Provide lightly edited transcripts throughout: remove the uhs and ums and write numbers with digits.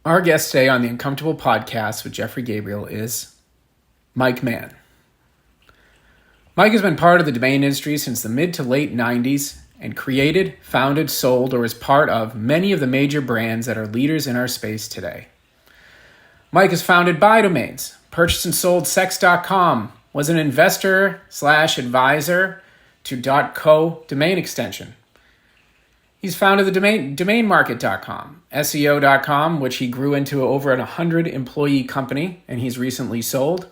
Our guest today on the Uncomfortable Podcast with Jeffrey Gabriel is Mike Mann. Mike has been part of the domain industry since the mid to late 90s and created, founded, sold, or is part of many of the major brands that are leaders in our space today. Mike has founded BuyDomains, purchased and sold sex.com, was an investor/advisor to .co domain extension. He's founded the DomainMarket.com, SEO.com, which he grew into over a 100-employee company, and he's recently sold,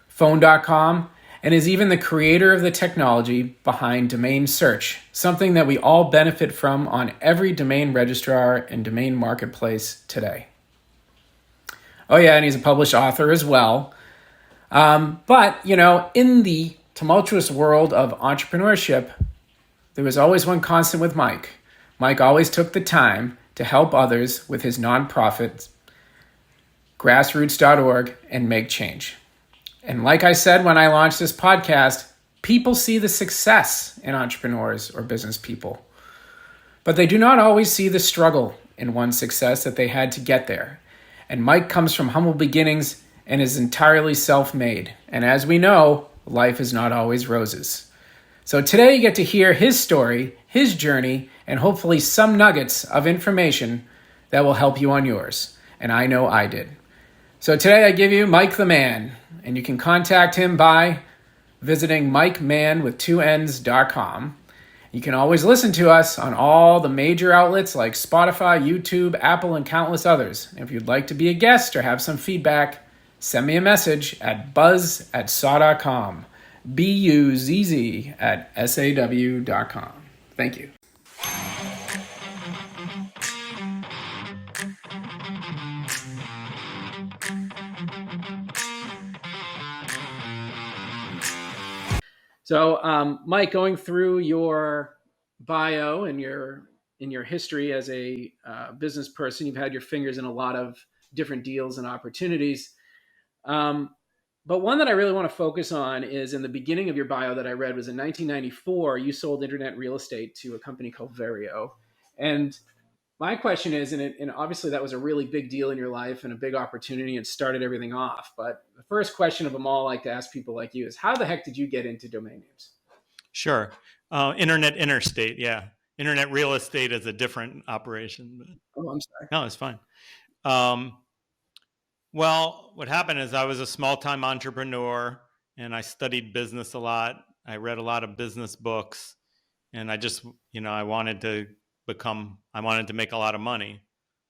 Phone.com, and is even the creator of the technology behind domain search, something that we all benefit from on every domain registrar and domain marketplace today. Oh yeah, and he's a published author as well. But, in the tumultuous world of entrepreneurship, there was always one constant with Mike. Mike always took the time to help others with his nonprofit, grassroots.org, and make change. And like I said when I launched this podcast, people see the success in entrepreneurs or business people, but they do not always see the struggle in one's success that they had to get there. And Mike comes from humble beginnings and is entirely self-made. And as we know, life is not always roses. So today you get to hear his story, his journey, and hopefully some nuggets of information that will help you on yours. And I know I did. So today I give you Mike the Man, and you can contact him by visiting MikeMann.com. You can always listen to us on all the major outlets like Spotify, YouTube, Apple, and countless others. If you'd like to be a guest or have some feedback, send me a message at buzz@saw.com. BUZZ@SAW.com. Thank you. So, Mike, going through your bio and your history as a business person, you've had your fingers in a lot of different deals and opportunities. But one that I really want to focus on is in the beginning of your bio that I read was in 1994, you sold internet real estate to a company called Verio. And my question is, and obviously that was a really big deal in your life and a big opportunity and started everything off. But the first question of them all I like to ask people like you is, how the heck did you get into domain names? Sure. Internet interstate. Yeah. Internet real estate is a different operation. But Oh, I'm sorry. no, it's fine. Well, what happened is I was a small-time entrepreneur and I studied business a lot. I read a lot of business books and I just, I wanted to make a lot of money,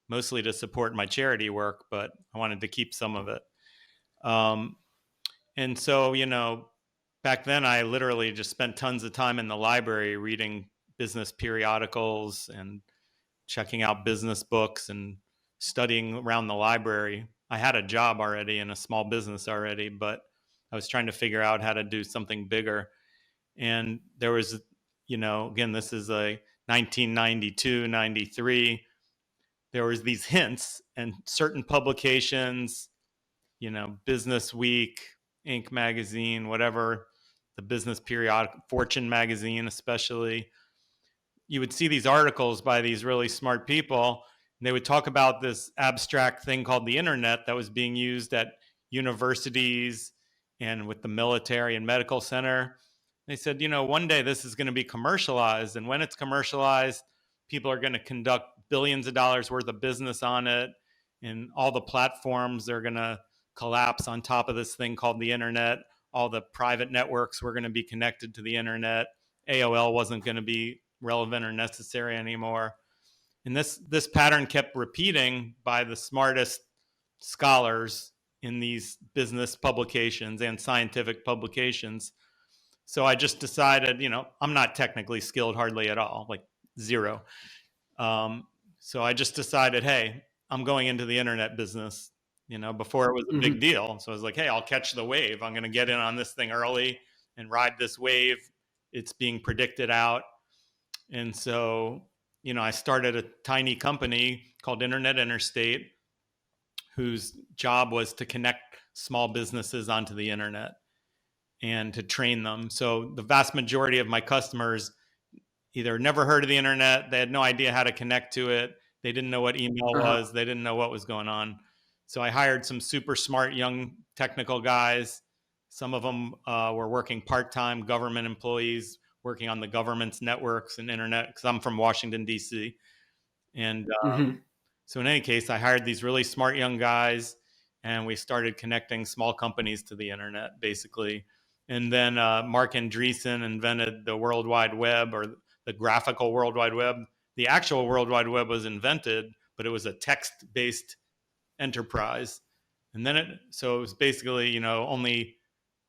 mostly to support my charity work, but I wanted to keep some of it. And so, back then I literally just spent tons of time in the library reading business periodicals and checking out business books and studying around the library. I had a job already in a small business already, but I was trying to figure out how to do something bigger. And there was, again, this is a 1992, 93. There was these hints and certain publications, Business Week, Inc. magazine, whatever, the business periodic, Fortune magazine especially, you would see these articles by these really smart people, and they would talk about this abstract thing called the internet that was being used at universities and with the military and medical center. They said, one day this is going to be commercialized, and when it's commercialized, people are going to conduct billions of dollars worth of business on it, and all the platforms are going to collapse on top of this thing called the internet. All the private networks were going to be connected to the internet. AOL wasn't going to be relevant or necessary anymore. And this pattern kept repeating by the smartest scholars in these business publications and scientific publications. So I just decided, I'm not technically skilled hardly at all, like zero. So I just decided, hey, I'm going into the internet business, before it was a big deal. So I was like, hey, I'll catch the wave. I'm going to get in on this thing early and ride this wave. It's being predicted out. And so, I started a tiny company called Internet Interstate, whose job was to connect small businesses onto the internet and to train them. So the vast majority of my customers either never heard of the internet, they had no idea how to connect to it, They didn't know what email Uh-huh. was. They didn't know what was going on. So I hired some super smart young technical guys. Some of them were working part-time government employees, working on the government's networks and internet, because I'm from Washington, D.C. And Hmm. so in any case, I hired these really smart young guys, and we started connecting small companies to the internet, basically. And then Mark Andreessen invented the World Wide Web, or the graphical World Wide Web. The actual World Wide Web was invented, but it was a text-based enterprise. And then so it was basically,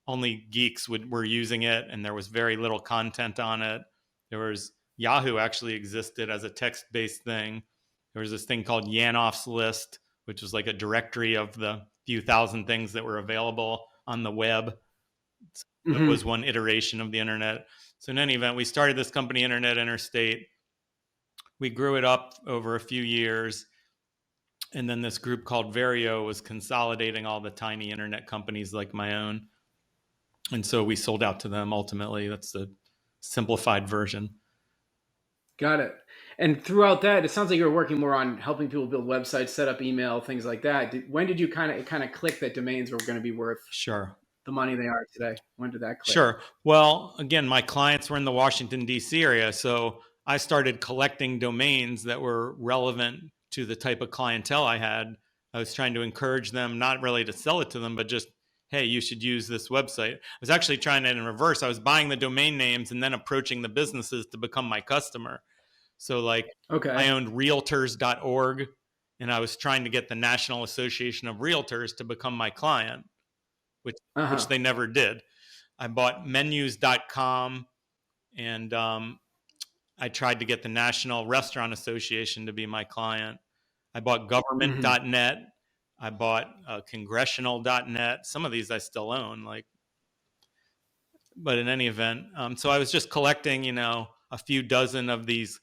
only geeks were using it, and there was very little content on it. There was Yahoo actually existed as a text-based thing. There was this thing called Yanoff's List, which was like a directory of the few thousand things that were available on the web. That was Hmm. one iteration of the internet. So in any event, we started this company, Internet Interstate. We grew it up over a few years. And then this group called Vario was consolidating all the tiny internet companies like my own. And so we sold out to them ultimately. That's the simplified version. Got it. And throughout that, it sounds like you were working more on helping people build websites, set up email, things like that. When did you kind of click that domains were going to be worth Sure. the money they are today? When did that click? Sure. Well, again, my clients were in the Washington, D.C. area. So I started collecting domains that were relevant to the type of clientele I had. I was trying to encourage them, not really to sell it to them, but just, hey, you should use this website. I was actually trying it in reverse. I was buying the domain names and then approaching the businesses to become my customer. So, like, I Okay. owned realtors.org, and I was trying to get the National Association of Realtors to become my client, which Uh-huh. they never did. I bought menus.com, and I tried to get the National Restaurant Association to be my client. I bought Hmm. government.net. I bought congressional.net. Some of these I still own, but in any event, so I was just collecting, a few dozen of these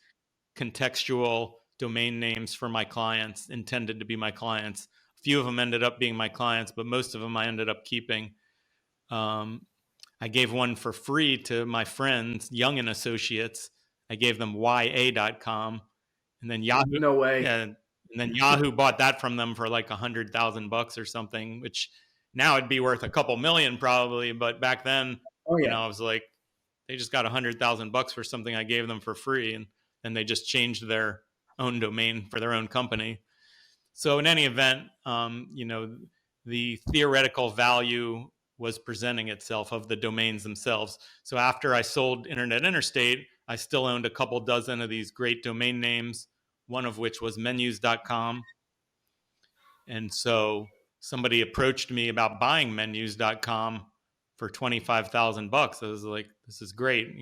contextual domain names for my clients, intended to be my clients. A few of them ended up being my clients, but most of them I ended up keeping. Um, I gave one for free to my friends, Young and Associates. I gave them ya.com, and then Yahoo, No way. yeah, and then Yahoo bought that from them for like $100,000 or something, which now it'd be worth a couple million probably, but back then, Oh yeah. I was like, they just got $100,000 for something I gave them for free, and then they just changed their own domain for their own company. So in any event, the theoretical value was presenting itself of the domains themselves. So after I sold Internet Interstate, I still owned a couple dozen of these great domain names, one of which was menus.com. And so somebody approached me about buying menus.com for $25,000. I was like, this is great.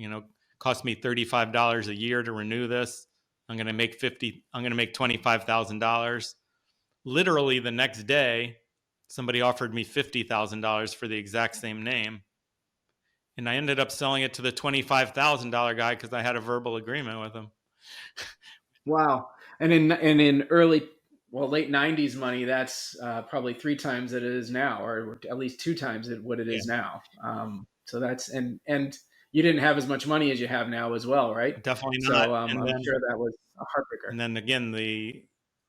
Cost me $35 a year to renew this. I'm going to make $25,000. Literally the next day, somebody offered me $50,000 for the exact same name. And I ended up selling it to the $25,000 guy because I had a verbal agreement with him. Wow. And in early, well, late '90s money, that's probably three times it is now, or at least two times what it Yeah, is now. So that's and you didn't have as much money as you have now as well, right? definitely not. So And I'm then sure that was a heartbreaker. And then again, the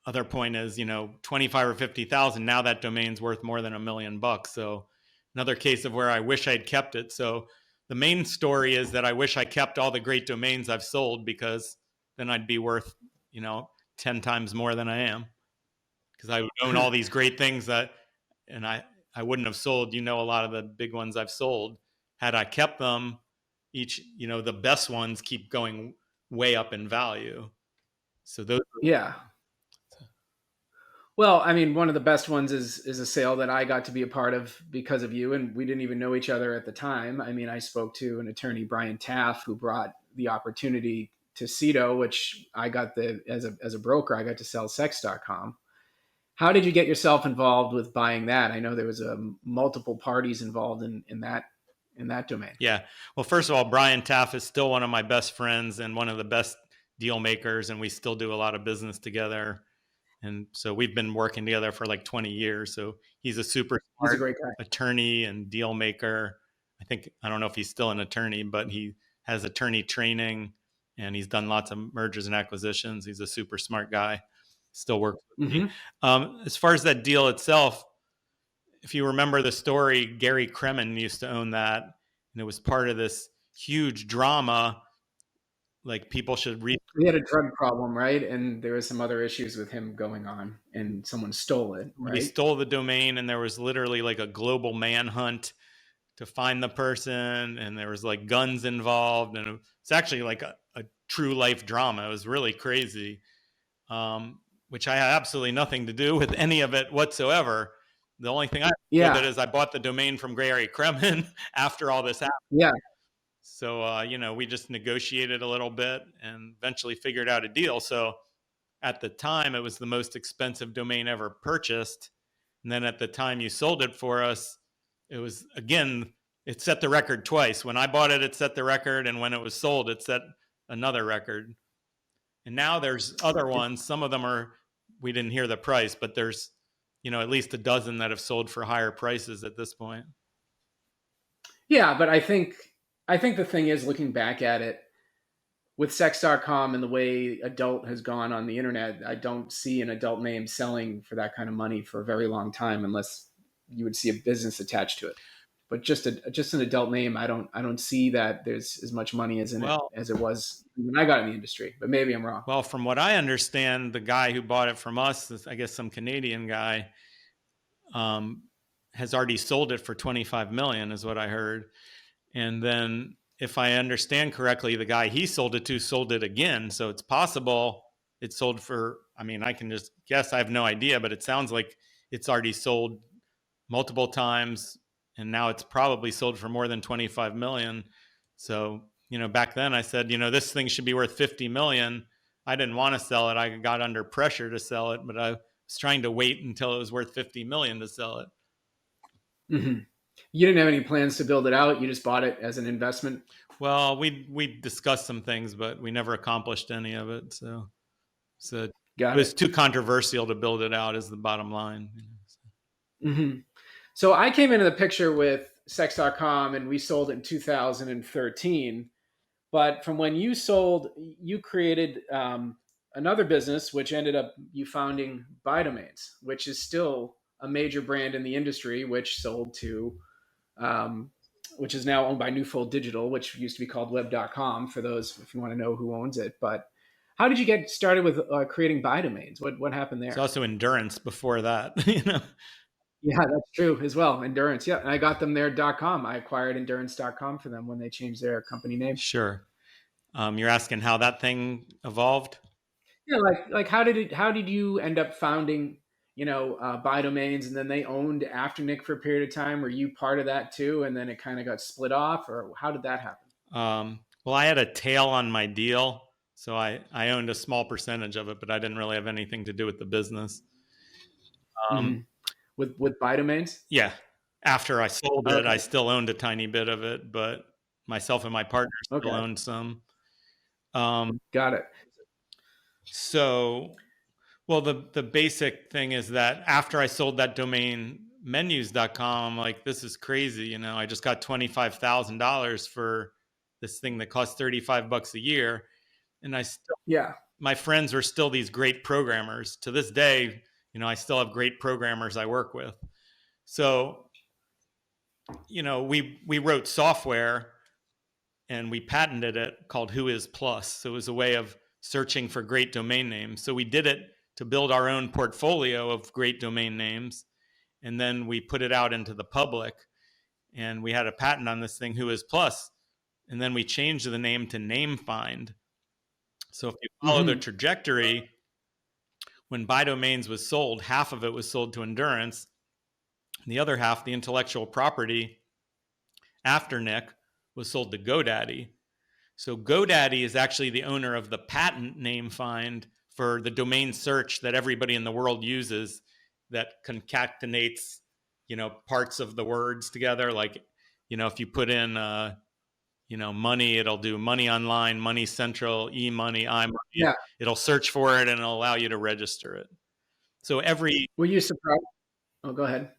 other point is, 25 or 50,000. Now that domain's worth more than $1 million. So another case of where I wish I'd kept it. So the main story is that I wish I kept all the great domains I've sold, because then I'd be worth, you know, 10 times more than I am, because I would own all these great things and I wouldn't have sold, a lot of the big ones I've sold. Had I kept them, each, the best ones keep going way up in value. So those. Yeah. Well, I mean, one of the best ones is a sale that I got to be a part of because of you, and we didn't even know each other at the time. I mean, I spoke to an attorney, Brian Taff, who brought the opportunity to Cito, which I got as a broker, I got to sell sex.com. How did you get yourself involved with buying that? I know there was multiple parties involved in that domain. Yeah. Well, first of all, Brian Taff is still one of my best friends and one of the best deal makers, and we still do a lot of business together. And so we've been working together for like 20 years. So he's a super He's a smart great guy. attorney and deal maker. I don't know if he's still an attorney, but he has attorney training, and he's done lots of mergers and acquisitions. He's a super smart guy. still works with me. Mm-hmm. As far as that deal itself, if you remember the story, Gary Kremen used to own that, and it was part of this huge drama. Like people should read. He had a drug problem, right? And there was some other issues with him going on, and someone stole it, He right? stole the domain, and there was literally like a global manhunt to find the person, and there was like guns involved, and it's actually like a true life drama. It was really crazy, which I had absolutely nothing to do with any of it whatsoever. The only thing I did with Yeah, it is I bought the domain from Gary Kremen after all this happened. yeah, So, we just negotiated a little bit and eventually figured out a deal. So at the time, it was the most expensive domain ever purchased. And then at the time you sold it for us, it was, again, it set the record twice. When I bought it, it set the record. And when it was sold, it set another record. And now there's other ones. Some of them we didn't hear the price, but there's, at least a dozen that have sold for higher prices at this point. yeah. But I think the thing is, looking back at it, with sex.com and the way adult has gone on the internet, I don't see an adult name selling for that kind of money for a very long time, unless you would see a business attached to it. But just an adult name, I don't see that there's as much money as in it Well, as it was when I got in the industry. But maybe I'm wrong. well, from what I understand, the guy who bought it from us, I guess some Canadian guy, has already sold it for 25 million, is what I heard. And then, if I understand correctly, the guy he sold it to sold it again. So it's possible it sold for, I can just guess, I have no idea, but it sounds like it's already sold multiple times. And now it's probably sold for more than 25 million. So, back then I said, this thing should be worth 50 million. I didn't want to sell it. I got under pressure to sell it, but I was trying to wait until it was worth 50 million to sell it. Mm-hmm. You didn't have any plans to build it out. You just bought it as an investment. Well, we discussed some things, but we never accomplished any of it. So it Got was it. too controversial to build it out, is the bottom line. Mm-hmm. So I came into the picture with sex.com and we sold it in 2013. But from when you sold, you created another business, which ended up you founding BuyDomains, which is still a major brand in the industry, which sold to, which is now owned by Newfold Digital, which used to be called Web.com, for those if you want to know who owns it. But how did you get started with creating BuyDomains? What happened there? It's also Endurance before that. Yeah, that's true as well. Endurance. Yeah. And I got them their.com. I acquired endurance.com for them when they changed their company name. Sure. You're asking how that thing evolved? Yeah, like how did you end up founding, BuyDomains, and then they owned Afternic for a period of time? Were you part of that too? And then it kind of got split off, or how did that happen? Well, I had a tail on my deal, so I owned a small percentage of it, but I didn't really have anything to do with the business. Mm-hmm. With BuyDomains? Yeah. After I sold it, Okay. I still owned a tiny bit of it, but myself and my partner still Okay. owned some. Um, Got it. so, well, the basic thing is that after I sold that domain, menus.com, I'm like, this is crazy. I just got $25,000 for this thing that costs $35 a year. And Yeah. my friends were still these great programmers. To this day, I still have great programmers I work with. So, we wrote software and we patented it called Who Is Plus. So it was a way of searching for great domain names. So we did it to build our own portfolio of great domain names. And then we put it out into the public. And we had a patent on this thing, Who Is Plus. And then we changed the name to NameFind. So if you follow the trajectory, when BuyDomains was sold, half of it was sold to Endurance. And the other half, the intellectual property, Afternic, was sold to GoDaddy. So GoDaddy is actually the owner of the patent NameFind for the domain search that everybody in the world uses, that concatenates, parts of the words together. Like, if you put in, money, it'll do money online, money central, e-money, iMoney. Yeah. It'll search for it and it'll allow you to register it. So Were you surprised? Oh, go ahead.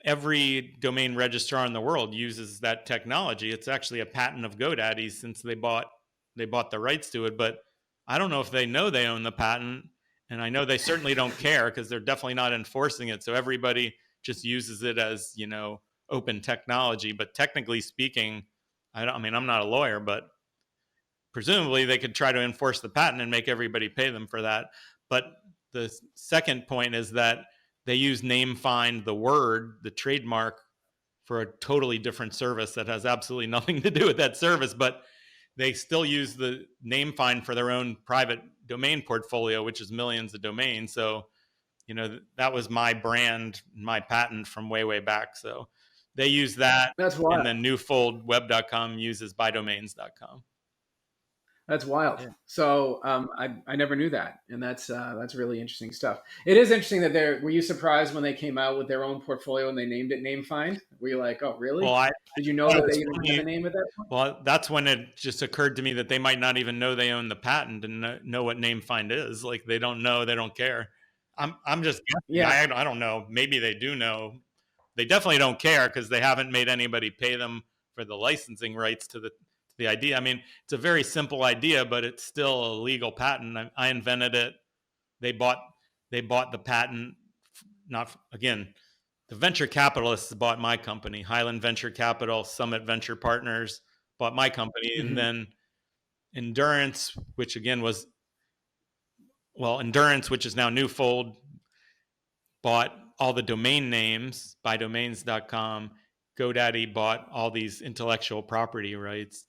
every domain registrar in the world uses that technology. It's actually a patent of GoDaddy's, since they bought the rights to it. But I don't know if they know they own the patent, And I know they certainly don't care because they're definitely not enforcing it. So everybody just uses it as, open technology. But technically speaking, I mean, I'm not a lawyer, but presumably they could try to enforce the patent and make everybody pay them for that. But the second point is that they use name find, the word, the trademark, for a totally different service that has absolutely nothing to do with that service, but they still use the name find for their own private domain portfolio, which is millions of domains. So, that was my brand, my patent from way, way back. So they use that. That's And wild. then newfoldweb.com uses buydomains.com. That's wild. Yeah. So I never knew that, and that's really interesting stuff. It is interesting that were you surprised when they came out with their own portfolio and they named it NameFind? Were you like, oh really? Well, Did you know that they even had a name at that point? Well, that's when it just occurred to me that they might not even know they own the patent and know what NameFind is. Like they don't know, they don't care. I'm just guessing. Yeah. I don't know. Maybe they do know. They definitely don't care because they haven't made anybody pay them for the licensing rights to the idea. I mean, it's a very simple idea, but it's still a legal patent. I invented it. They bought the patent. Not again. The venture capitalists bought my company. Highland Venture Capital, Summit Venture Partners bought my company, and then Endurance, which again was Endurance, which is now Newfold, bought all the domain names, BuyDomains.com. GoDaddy bought all these intellectual property rights.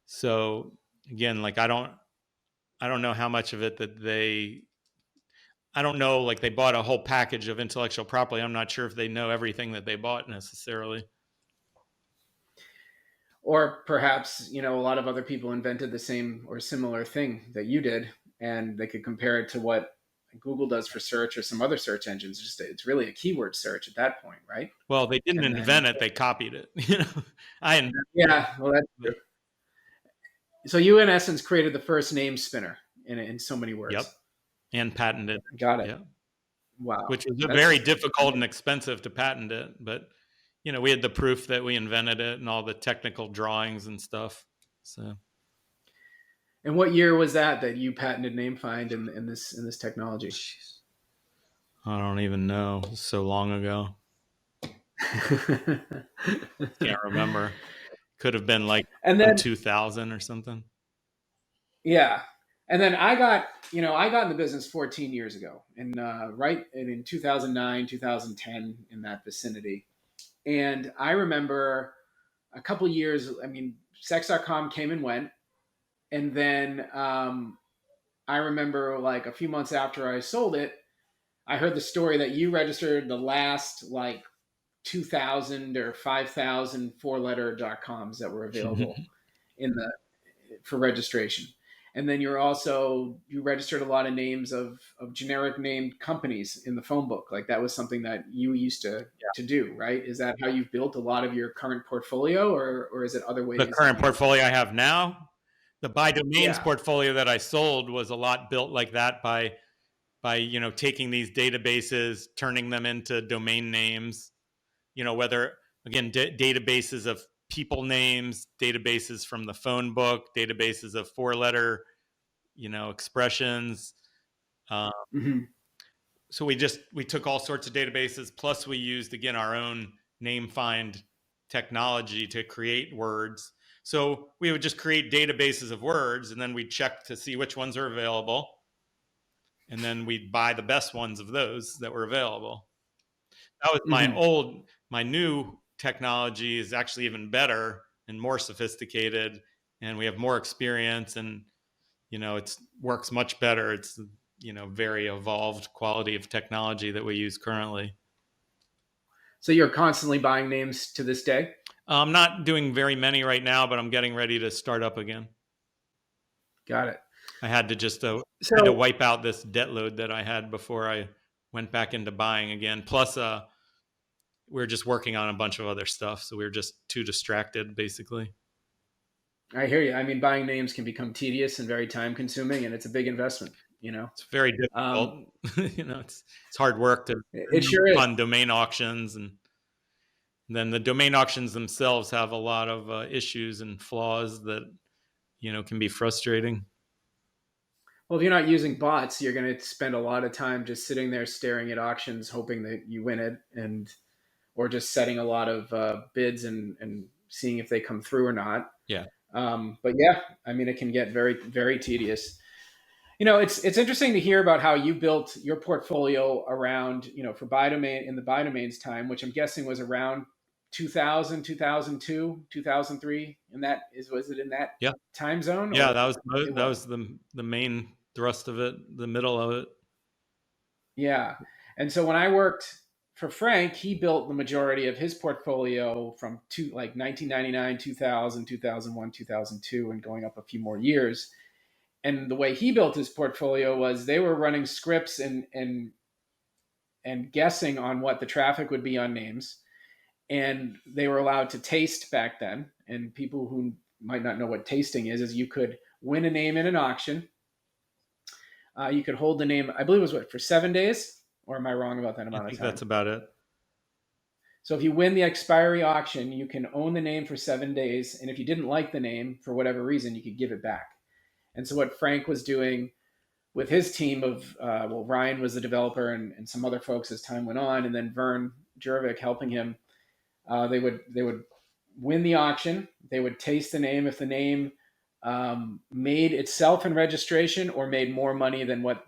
So again, like I don't know how much of it that I don't know, like they bought a whole package of intellectual property. I'm not sure if they know everything that they bought necessarily. Or perhaps, a lot of other people invented the same or similar thing that you did, and they could compare it to what Google does for search or some other search engines. It's really a keyword search at that point, right? Well, they didn't invent it; they copied it. I invented Yeah, well, that's true. So you, in essence, created the first name spinner in so many words. Yep, and patented. Got it. Yep. Wow. Which was very difficult and expensive to patent it, but we had the proof that we invented it and all the technical drawings and stuff. So. And what year was that you patented NameFind in this technology? Jeez. I don't even know. It was so long ago. Can't remember. Could have been like 2000 or something. Yeah. And then I got in the business 14 years ago, and right in 2009, 2010, in that vicinity. And I remember a couple years, I mean, sex.com came and went. And then I remember like a few months after I sold it, I heard the story that you registered the last like 2,000 or 5,000 four-letter .coms that were available for registration. And then you registered a lot of names of generic named companies in the phone book. Like that was something that you used to do, right? Is that how you've built a lot of your current portfolio, or is it other ways? The current portfolio I have now, the BuyDomains portfolio that I sold was a lot built like that by taking these databases, turning them into domain names, whether again databases of people names, databases from the phone book, databases of four-letter expressions. So we took all sorts of databases, plus we used again our own name find technology to create words. So we would just create databases of words, and then we'd check to see which ones are available, and then we'd buy the best ones of those that were available. That was my new technology is actually even better and more sophisticated, and we have more experience, and it works much better. It's very evolved quality of technology that we use currently. So you're constantly buying names to this day? I'm not doing very many right now, but I'm getting ready to start up again. Got it. I had to just had to wipe out this debt load that I had before I went back into buying again. Plus, we were just working on a bunch of other stuff, so we were just too distracted, basically. I hear you. I mean, buying names can become tedious and very time consuming, and it's a big investment. It's very difficult. It's hard work to fund domain auctions, and then the domain auctions themselves have a lot of issues and flaws that can be frustrating. Well, if you're not using bots, you're going to spend a lot of time just sitting there staring at auctions, hoping that you win it, and or just setting a lot of bids and seeing if they come through or not. Yeah. But yeah, I mean, it can get very, very tedious. It's interesting to hear about how you built your portfolio around, for BuyDomain in the BuyDomains time, which I'm guessing was around 2000, 2002, 2003. And was it in that Yeah. time zone, Yeah. or That was, it that was? was the main thrust of it, the middle of it. Yeah. And so when I worked for Frank, he built the majority of his portfolio from like 1999, 2000, 2001, 2002, and going up a few more years. And the way he built his portfolio was they were running scripts and guessing on what the traffic would be on names. And they were allowed to taste back then. And people who might not know what tasting is you could win a name in an auction. You could hold the name, I believe it was for 7 days, or am I wrong about that I amount of think time? that's about it. So if you win the expiry auction, you can own the name for 7 days. And if you didn't like the name for whatever reason, you could give it back. And so what Frank was doing with his team of, Ryan was the developer and some other folks as time went on, and then Vern Jervik helping him, they would win the auction. They would taste the name. If the name made itself in registration or made more money than what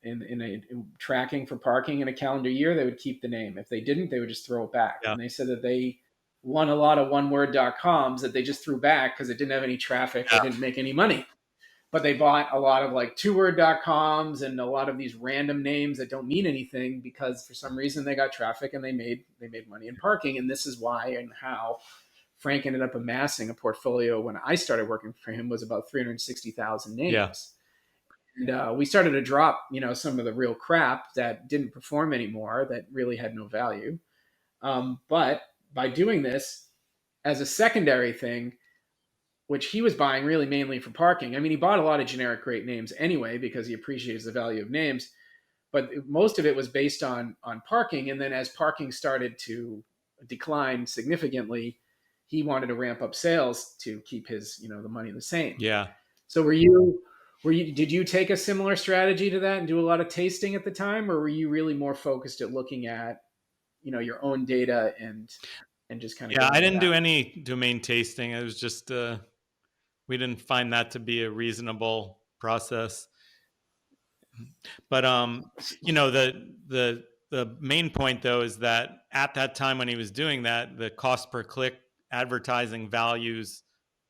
in tracking for parking in a calendar year, they would keep the name. If they didn't, they would just throw it back. Yeah. And they said that they won a lot of oneword.coms that they just threw back because it didn't have any traffic. They didn't make any money. But they bought a lot of like twoword.coms and a lot of these random names that don't mean anything because for some reason they got traffic and they made money in parking. And this is why and how Frank ended up amassing a portfolio when I started working for him was about 360,000 names. Yeah. And we started to drop, some of the real crap that didn't perform anymore, that really had no value. But by doing this as a secondary thing, which he was buying really mainly for parking. I mean, he bought a lot of generic great names anyway because he appreciates the value of names, but most of it was based on parking. And then as parking started to decline significantly, he wanted to ramp up sales to keep his, the money the same. Yeah. So did you take a similar strategy to that and do a lot of tasting at the time, or were you really more focused at looking at, your own data and just kind of Yeah. going I with didn't do that? any domain tasting. It was just, we didn't find that to be a reasonable process. But the main point though is that at that time when he was doing that, the cost per click advertising values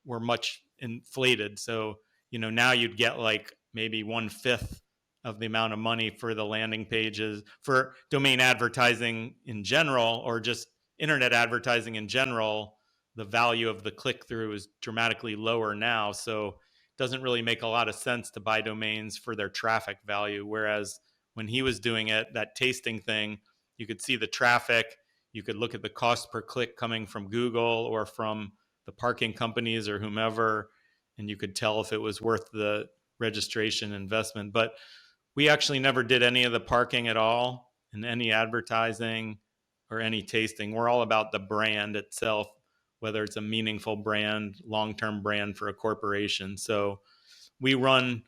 were much inflated. So now you'd get like maybe 1/5 of the amount of money for the landing pages for domain advertising in general, or just internet advertising in general. The value of the click through is dramatically lower now. So doesn't really make a lot of sense to buy domains for their traffic value. Whereas when he was doing it, that tasting thing, you could see the traffic, you could look at the cost per click coming from Google or from the parking companies or whomever, and you could tell if it was worth the registration investment. But we actually never did any of the parking at all in any advertising or any tasting. We're all about the brand itself, whether it's a meaningful brand, long-term brand for a corporation. So we run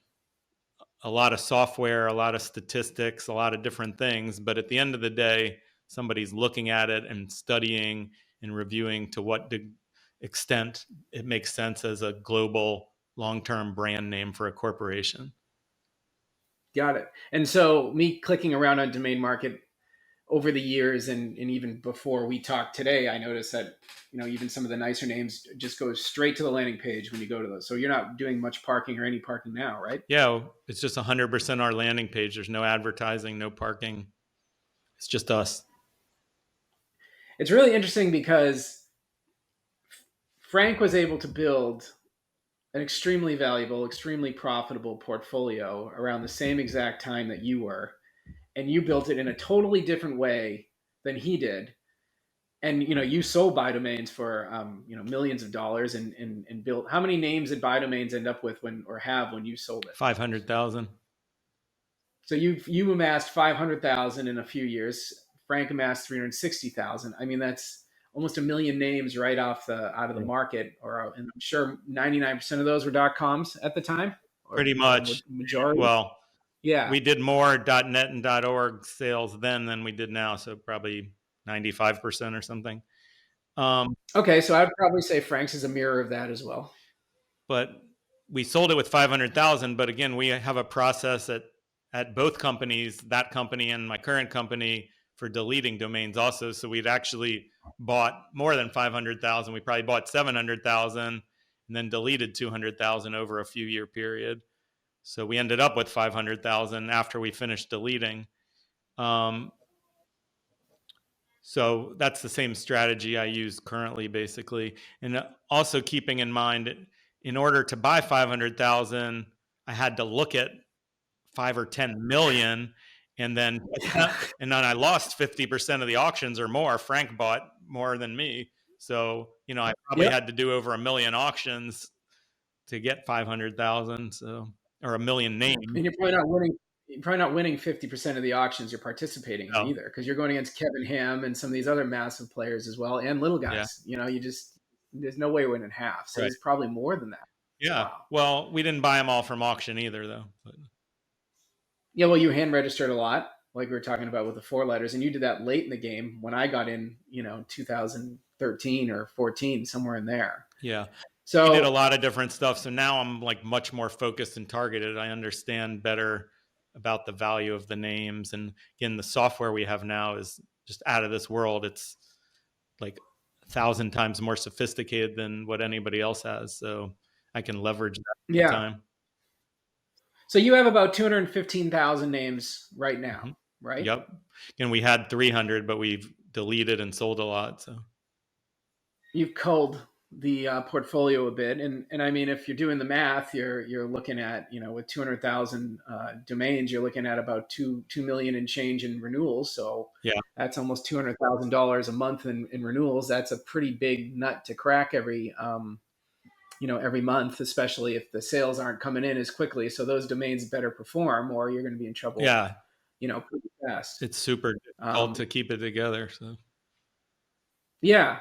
a lot of software, a lot of statistics, a lot of different things. But at the end of the day, somebody's looking at it and studying and reviewing to what extent it makes sense as a global long-term brand name for a corporation. Got it. And so me clicking around on DomainMarket over the years and even before we talked today, I noticed that, even some of the nicer names just go straight to the landing page when you go to those. So you're not doing much parking or any parking now, right? Yeah, it's just 100% our landing page. There's no advertising, no parking. It's just us. It's really interesting because Frank was able to build an extremely valuable, extremely profitable portfolio around the same exact time that you were. And you built it in a totally different way than he did. And you sold BuyDomains for millions of dollars and built. How many names did BuyDomains end up with when you sold it? 500,000. So you amassed 500,000 in a few years. Frank amassed 360,000. I mean, that's almost a million names right out of the market. And I'm sure 99% of those were .coms at the time. or Pretty much. majority? Well, Yeah. we did more .net and .org sales then than we did now, so probably 95% or something. Okay, so I'd probably say Frank's is a mirror of that as well. But we sold it with 500,000. But again, we have a process at both companies, that company and my current company, for deleting domains also. So we'd actually bought more than 500,000. We probably bought 700,000 and then deleted 200,000 over a few year period. So we ended up with 500,000 after we finished deleting. So that's the same strategy I use currently, basically. And also keeping in mind, in order to buy 500,000, I had to look at 5 or 10 million, and then I lost 50% of the auctions or more. Frank bought more than me, so I probably Yep. had to do over 1 million auctions to get 500,000, so, or 1 million names. And you're probably not winning. You're probably not winning 50% of the auctions you're participating in No. either, because you're going against Kevin Ham and some of these other massive players as well, and little Yeah. guys. There's no way you're winning half. So Right. it's probably more than that. Yeah. Wow. Well, we didn't buy them all from auction either, though. But Yeah, well, you hand registered a lot, like we were talking about with the 4 letters, and you did that late in the game when I got in, 2013 or 14, somewhere in there. yeah. So We did a lot of different stuff. So now I'm like much more focused and targeted. I understand better about the value of the names. And again, the software we have now is just out of this world. It's like 1,000 times more sophisticated than what anybody else has. So I can leverage that time. So you have about 215,000 names right now, Mm-hmm. right? Yep. And we had 300, but we've deleted and sold a lot. So you've culled the portfolio a bit, and I mean, if you're doing the math, you're looking at with 200,000 domains, you're looking at about 2 million and change in renewals. So yeah, that's almost $200,000 a month in renewals. That's a pretty big nut to crack every month, especially if the sales aren't coming in as quickly. So those domains better perform, or you're going to be in trouble. Yeah, pretty fast. It's super difficult to keep it together. So yeah.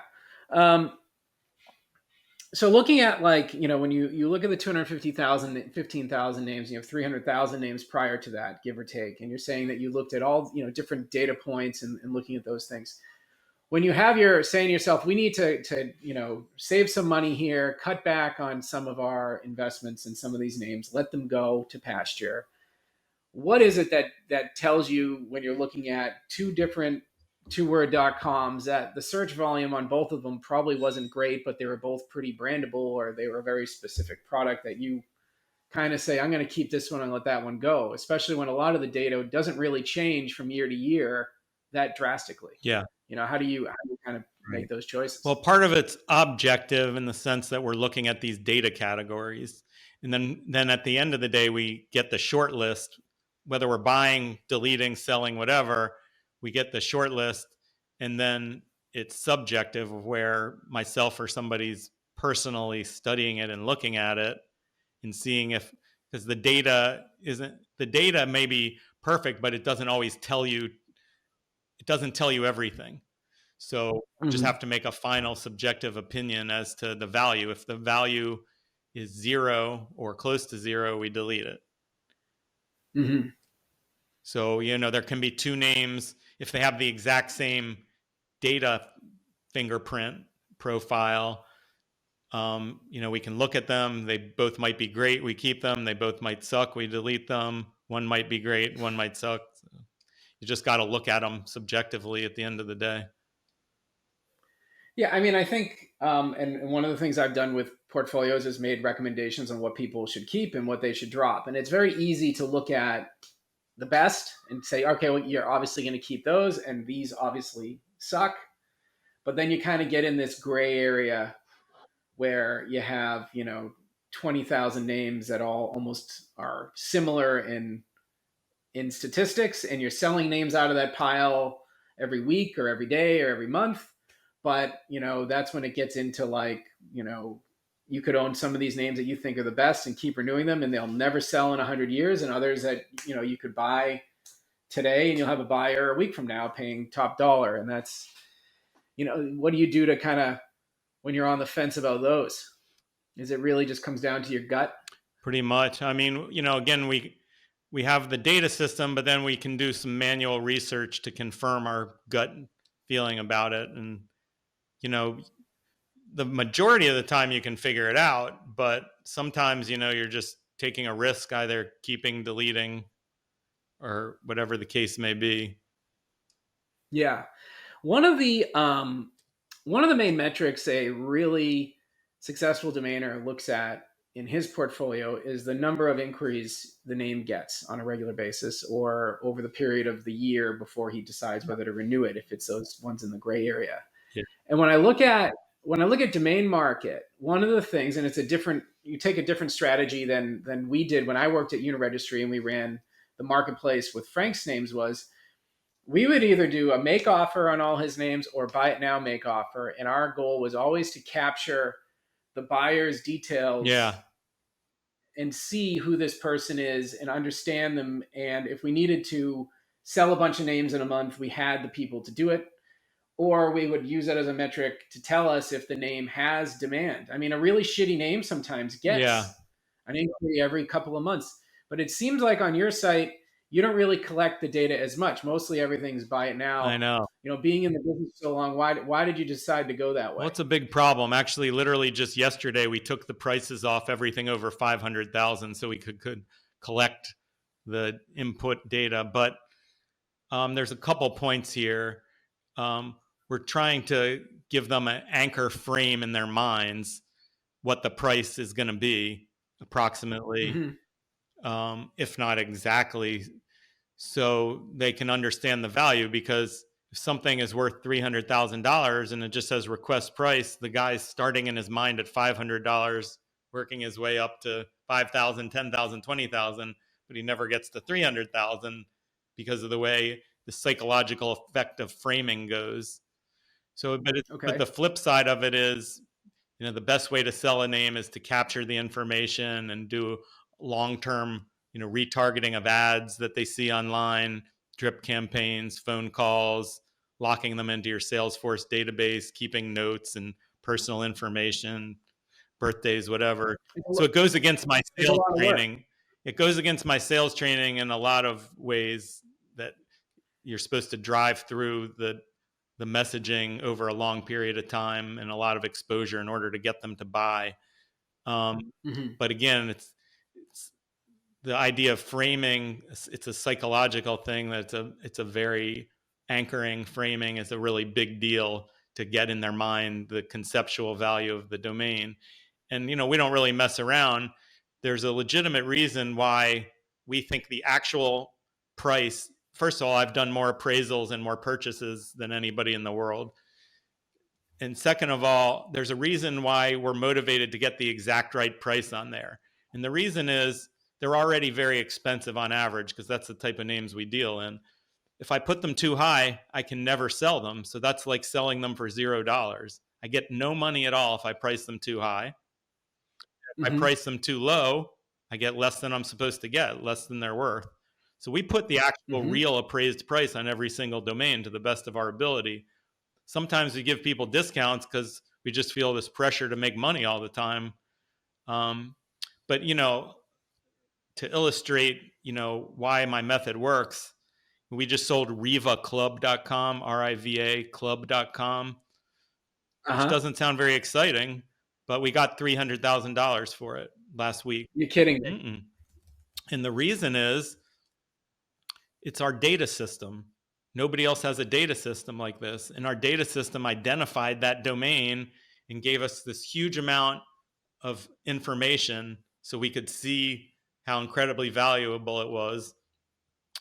So looking at when you look at the 250,000, 15,000 names, you have 300,000 names prior to that, give or take. And you're saying that you looked at all, different data points and looking at those things. When you have saying to yourself, we need to save some money here, cut back on some of our investments in some of these names, let them go to pasture. What is it that tells you when you're looking at 2 different two-word.coms that the search volume on both of them probably wasn't great, but they were both pretty brandable, or they were a very specific product that you kind of say, I'm going to keep this one and let that one go, especially when a lot of the data doesn't really change from year to year that drastically? Yeah. How do you kind of make those choices? Well, part of it's objective in the sense that we're looking at these data categories. And then at the end of the day, we get the short list, whether we're buying, deleting, selling, whatever, we get the short list. And then it's subjective, where myself or somebody's personally studying it and looking at it and seeing because the data may be perfect, but it doesn't always tell you everything. So we just have to make a final subjective opinion as to the value. If the value is 0 or close to 0, we delete it. Mm-hmm. So, there can be 2 names. If they have the exact same data fingerprint profile, we can look at them. They both might be great. We keep them. They both might suck. We delete them. One might be great. One might suck. So you just got to look at them subjectively at the end of the day. Yeah, I mean, I think, and one of the things I've done with portfolios is made recommendations on what people should keep and what they should drop. And it's very easy to look at the best and say, okay, well, you're obviously going to keep those, and these obviously suck. But then you kind of get in this gray area where you have, 20,000 names that all almost are similar in statistics, and you're selling names out of that pile every week or every day or every month. But, that's when it gets into you could own some of these names that you think are the best and keep renewing them, and they'll never sell in 100 years. And others that, you could buy today and you'll have a buyer a week from now paying top dollar. And that's, what do you do to kind of, when you're on the fence about those? Is it really just comes down to your gut? Pretty much. I mean, again, we have the data system, but then we can do some manual research to confirm our gut feeling about it. And, the majority of the time you can figure it out, but sometimes, you're just taking a risk, either keeping, deleting, or whatever the case may be. Yeah. One of the main metrics a really successful domainer looks at in his portfolio is the number of inquiries the name gets on a regular basis or over the period of the year before he decides whether to renew it, if it's those ones in the gray area. Yeah. And when I look at DomainMarket, one of the things, and you take a different strategy than we did when I worked at Uniregistry and we ran the marketplace with Frank's names, was we would either do a make offer on all his names or buy it now make offer. And our goal was always to capture the buyer's details, Yeah. and see who this person is and understand them. And if we needed to sell a bunch of names in a month, we had the people to do it. Or we would use it as a metric to tell us if the name has demand. I mean, a really shitty name sometimes gets an inquiry every couple of months. But it seems like on your site, you don't really collect the data as much. Mostly everything's buy it now. I know. Being in the business so long, why did you decide to go that way? Well, it's a big problem. Actually, literally just yesterday, we took the prices off everything over 500,000 so we could collect the input data. But there's a couple points here. We're trying to give them an anchor frame in their minds, what the price is going to be approximately, if not exactly, so they can understand the value. Because if something is worth $300,000 and it just says request price, the guy's starting in his mind at $500, working his way up to 5,000, 10,000, 20,000, but he never gets to 300,000 because of the way the psychological effect of framing goes. So, but the flip side of it is, the best way to sell a name is to capture the information and do long-term, retargeting of ads that they see online, drip campaigns, phone calls, locking them into your Salesforce database, keeping notes and personal information, birthdays, whatever. So it goes against my sales training. It goes against my sales training in a lot of ways, that you're supposed to drive through the messaging over a long period of time and a lot of exposure in order to get them to buy. But again, it's the idea of framing. It's a psychological thing. It's a very anchoring. Framing is a really big deal to get in their mind the conceptual value of the domain. And, we don't really mess around. There's a legitimate reason why we think the actual price. First of all, I've done more appraisals and more purchases than anybody in the world. And second of all, there's a reason why we're motivated to get the exact right price on there. And the reason is they're already very expensive on average, because that's the type of names we deal in. If I put them too high, I can never sell them. So that's like selling them for $0. I get no money at all if I price them too high. If I price them too low, I get less than I'm supposed to get, less than they're worth. So we put the actual real appraised price on every single domain to the best of our ability. Sometimes we give people discounts because we just feel this pressure to make money all the time. But, to illustrate, why my method works, we just sold rivaclub.com, R-I-V-A club.com, which doesn't sound very exciting, but we got $300,000 for it last week. You're kidding me. And the reason is, it's our data system. Nobody else has a data system like this. And our data system identified that domain and gave us this huge amount of information so we could see how incredibly valuable it was.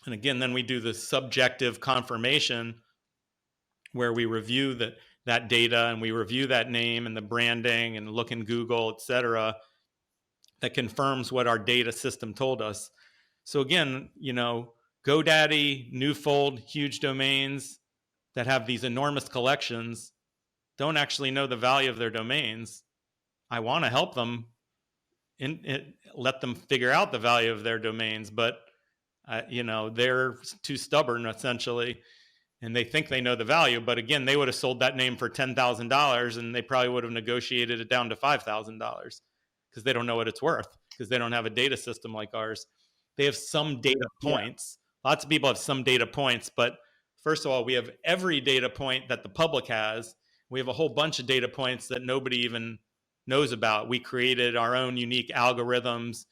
And again, then we do the subjective confirmation, where we review that data and we review that name and the branding and look in Google, et cetera, that confirms what our data system told us. So again, GoDaddy, Newfold, huge domains that have these enormous collections don't actually know the value of their domains. I want to help them let them figure out the value of their domains, but they're too stubborn essentially, and they think they know the value. But again, they would have sold that name for $10,000 and they probably would have negotiated it down to $5,000 because they don't know what it's worth. because they don't have a data system like ours. They have some data points. Lots of people have some data points, but first of all, we have every data point that the public has. We have a whole bunch of data points that nobody even knows about. We created our own unique algorithms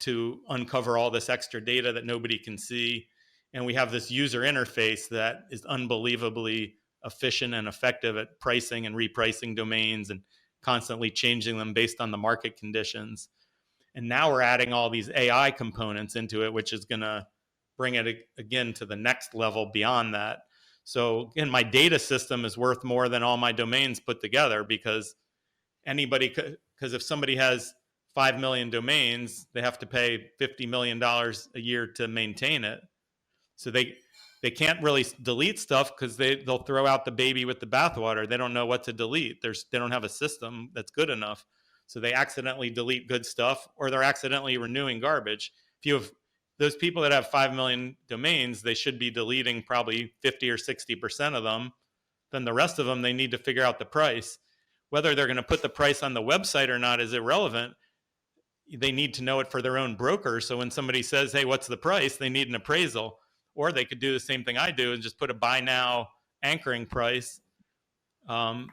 to uncover all this extra data that nobody can see. And we have this user interface that is unbelievably efficient and effective at pricing and repricing domains and constantly changing them based on the market conditions. And now we're adding all these AI components into it, which is going to bring it again to the next level beyond that. So again, my data system is worth more than all my domains put together, because if somebody has 5 million domains, they have to pay $50 million a year to maintain it. So they can't really delete stuff because they'll throw out the baby with the bathwater. They don't know what to delete. They don't have a system that's good enough. So they accidentally delete good stuff, or they're accidentally renewing garbage. If you have those people that have 5 million domains, they should be deleting probably 50 or 60% of them. Then the rest of them, they need to figure out the price. Whether they're going to put the price on the website or not is irrelevant. They need to know it for their own broker. So when somebody says, hey, what's the price? They need an appraisal. Or they could do the same thing I do and just put a buy now anchoring price. And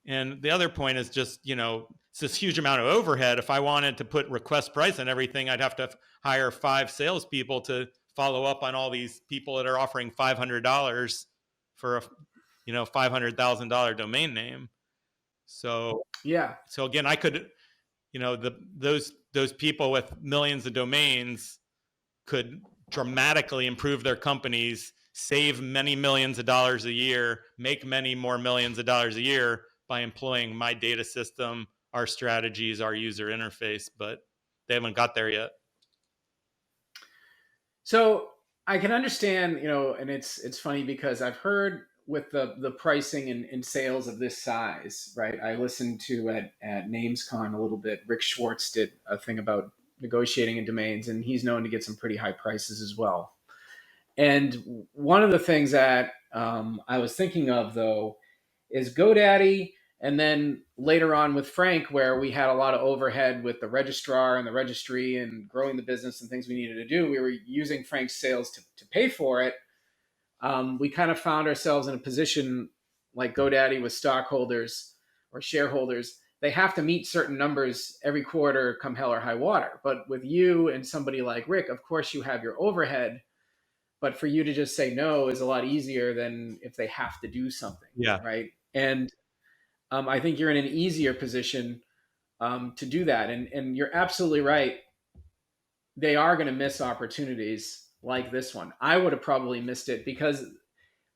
the other point is just, it's this huge amount of overhead. If I wanted to put request price on everything, I'd have to hire 5 salespeople to follow up on all these people that are offering $500 for a $500,000 domain name. So again, I could, those people with millions of domains could dramatically improve their companies, save many millions of dollars a year, make many more millions of dollars a year by employing my data system, our strategies, our user interface, but they haven't got there yet. So I can understand, and it's funny because I've heard with the pricing and sales of this size, right? I listened to at NamesCon a little bit. Rick Schwartz did a thing about negotiating in domains, and he's known to get some pretty high prices as well. And one of the things that I was thinking of, though, is GoDaddy, and then later on with Frank, where we had a lot of overhead with the registrar and the registry and growing the business and things we needed to do. We were using Frank's sales to pay for it. We kind of found ourselves in a position like GoDaddy with stockholders or shareholders. They have to meet certain numbers every quarter, come hell or high water. But with you and somebody like Rick, of course you have your overhead, but for you to just say no is a lot easier than if they have to do something. Yeah. Right. And I think you're in an easier position to do that. And you're absolutely right. They are going to miss opportunities like this one. I would have probably missed it because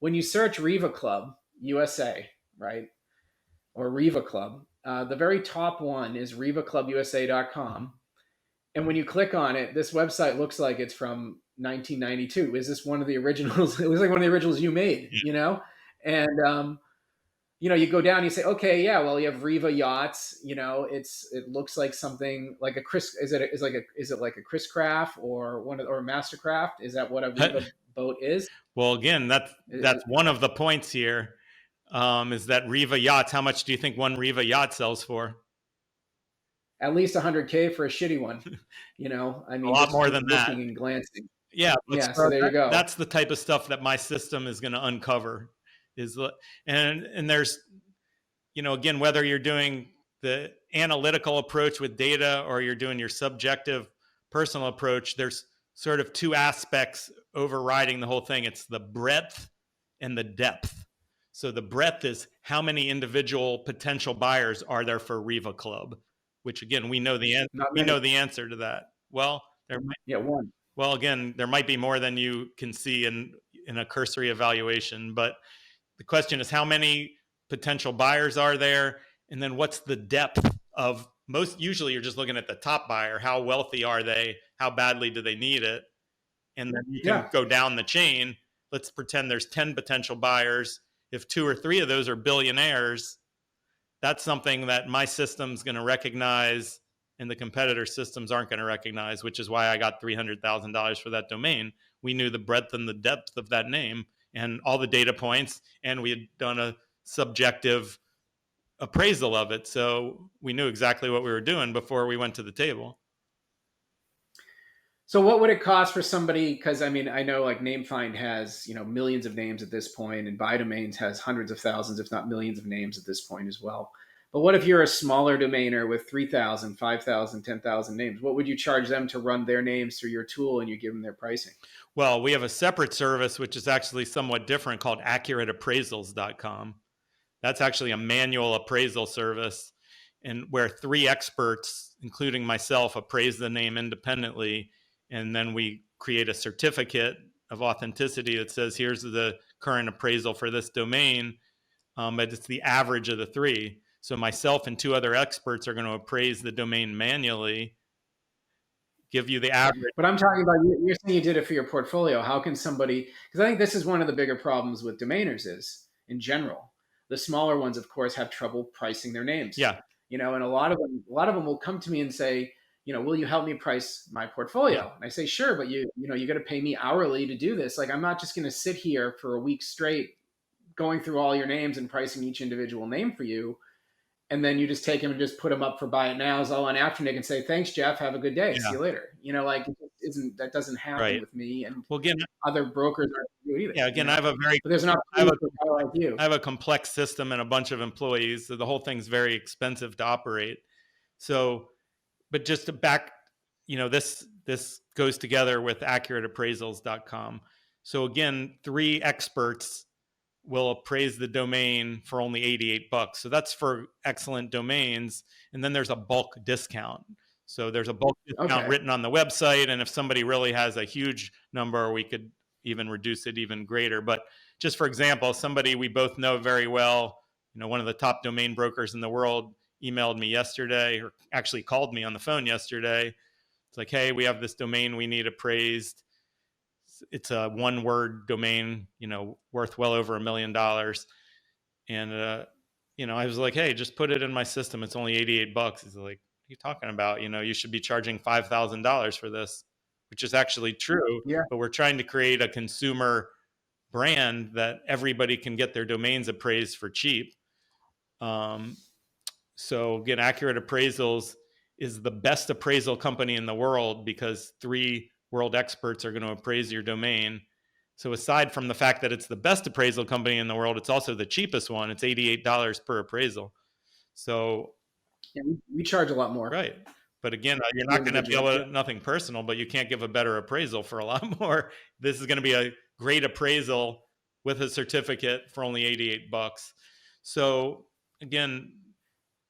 when you search Riva Club USA, right, or Riva Club, the very top one is rivaclubusa.com. And when you click on it, this website looks like it's from 1992. Is this one of the originals? It looks like one of the originals you made, And you go down, you say, okay, yeah, well, you have Riva yachts. It looks like something like a Chris. Is it like a Chris Craft or a Mastercraft? Is that what a Riva boat is? Well, again, that's one of the points here. Is that Riva yachts? How much do you think one Riva yacht sells for? At least $100K for a shitty one. I mean, a lot more than that. And glancing. Yeah. So there you go. That's the type of stuff that my system is going to uncover. And there's, again, whether you're doing the analytical approach with data or you're doing your subjective personal approach, there's sort of 2 aspects overriding the whole thing. It's the breadth and the depth. So the breadth is how many individual potential buyers are there for Riva Club, which again, we know the answer to that. Well, one. Well, again, there might be more than you can see in a cursory evaluation, but the question is how many potential buyers are there? And then what's the depth of usually you're just looking at the top buyer. How wealthy are they? How badly do they need it? And then you can go down the chain. Let's pretend there's 10 potential buyers. If 2 or 3 of those are billionaires, that's something that my system's going to recognize and the competitor systems aren't going to recognize, which is why I got $300,000 for that domain. We knew the breadth and the depth of that name and all the data points, and we had done a subjective appraisal of it. So we knew exactly what we were doing before we went to the table. So what would it cost for somebody? Because I mean, I know like NameFind has millions of names at this point, and BuyDomains has hundreds of thousands, if not millions of names at this point as well. But what if you're a smaller domainer with 3,000, 5,000, 10,000 names? What would you charge them to run their names through your tool, and you give them their pricing? Well, we have a separate service, which is actually somewhat different, called accurateappraisals.com. That's actually a manual appraisal service, and where three experts, including myself, appraise the name independently. And then we create a certificate of authenticity that says, here's the current appraisal for this domain. But it's the average of the three. So myself and two other experts are going to appraise the domain manually, give you the average. But I'm talking about you're saying you did it for your portfolio. How can somebody? Because I think this is one of the bigger problems with domainers is in general. The smaller ones, of course, have trouble pricing their names. Yeah. And a lot of them will come to me and say, will you help me price my portfolio? Yeah. And I say, sure, but you got to pay me hourly to do this. Like, I'm not just going to sit here for a week straight going through all your names and pricing each individual name for you, and then you just take them and just put them up for buy it nows all on Afternic and say, thanks, Jeff, have a good day, see Yeah. you later. Like, that doesn't happen Right. with me, and Well, again, other brokers aren't do either. yeah, again, I have a very, But there's an opportunity for a guy like you. I have a complex system and a bunch of employees, so the whole thing's very expensive to operate. So, but just to back, this goes together with accurateappraisals.com. So again, three experts will appraise the domain for only $88. So that's for excellent domains. And then there's a bulk discount. So there's a bulk discount written on the website. And if somebody really has a huge number, we could even reduce it even greater. But just for example, somebody we both know very well, one of the top domain brokers in the world, emailed me yesterday, or actually called me on the phone yesterday. It's like, hey, we have this domain we need appraised. It's a one-word domain, worth well over $1 million. And I was like, hey, just put it in my system. It's only $88. He's like, what are you talking about? You should be charging $5,000 for this, which is actually true. Yeah. But we're trying to create a consumer brand that everybody can get their domains appraised for cheap. So again, Accurate Appraisals is the best appraisal company in the world because three world experts are going to appraise your domain. So aside from the fact that it's the best appraisal company in the world, it's also the cheapest one. It's $88 per appraisal. So yeah, we charge a lot more. Right. But again, you're not going to be able to, nothing personal, but you can't give a better appraisal for a lot more. This is going to be a great appraisal with a certificate for only $88. So again,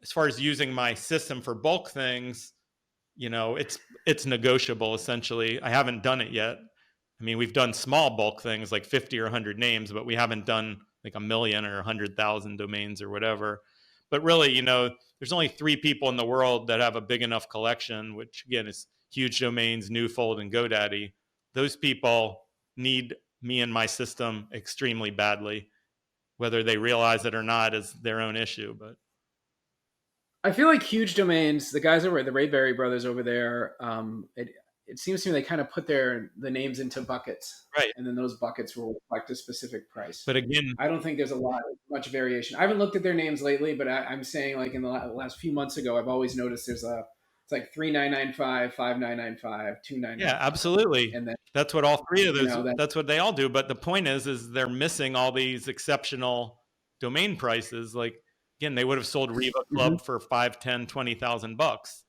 as far as using my system for bulk things, it's negotiable essentially. I haven't done it yet. I mean, we've done small bulk things like 50 or 100 names, but we haven't done like 1 million or 100,000 domains or whatever. But really, there's only 3 people in the world that have a big enough collection, which again is Huge Domains, Newfold, and GoDaddy. Those people need me and my system extremely badly. Whether they realize it or not is their own issue. But I feel like Huge Domains, the guys over at the Rayberry brothers over there, it seems to me they kind of put the names into buckets, right, and then those buckets will reflect a specific price. But again, I don't think there's much variation. I haven't looked at their names lately, but I'm saying like in the last few months ago, I've always noticed it's like 3,995, 5,995, 2,995. Yeah, absolutely. And then that's what all three of those. That's what they all do. But the point is they're missing all these exceptional domain prices. Like again, they would have sold Riva Club for $5,000, $10,000, $20,000.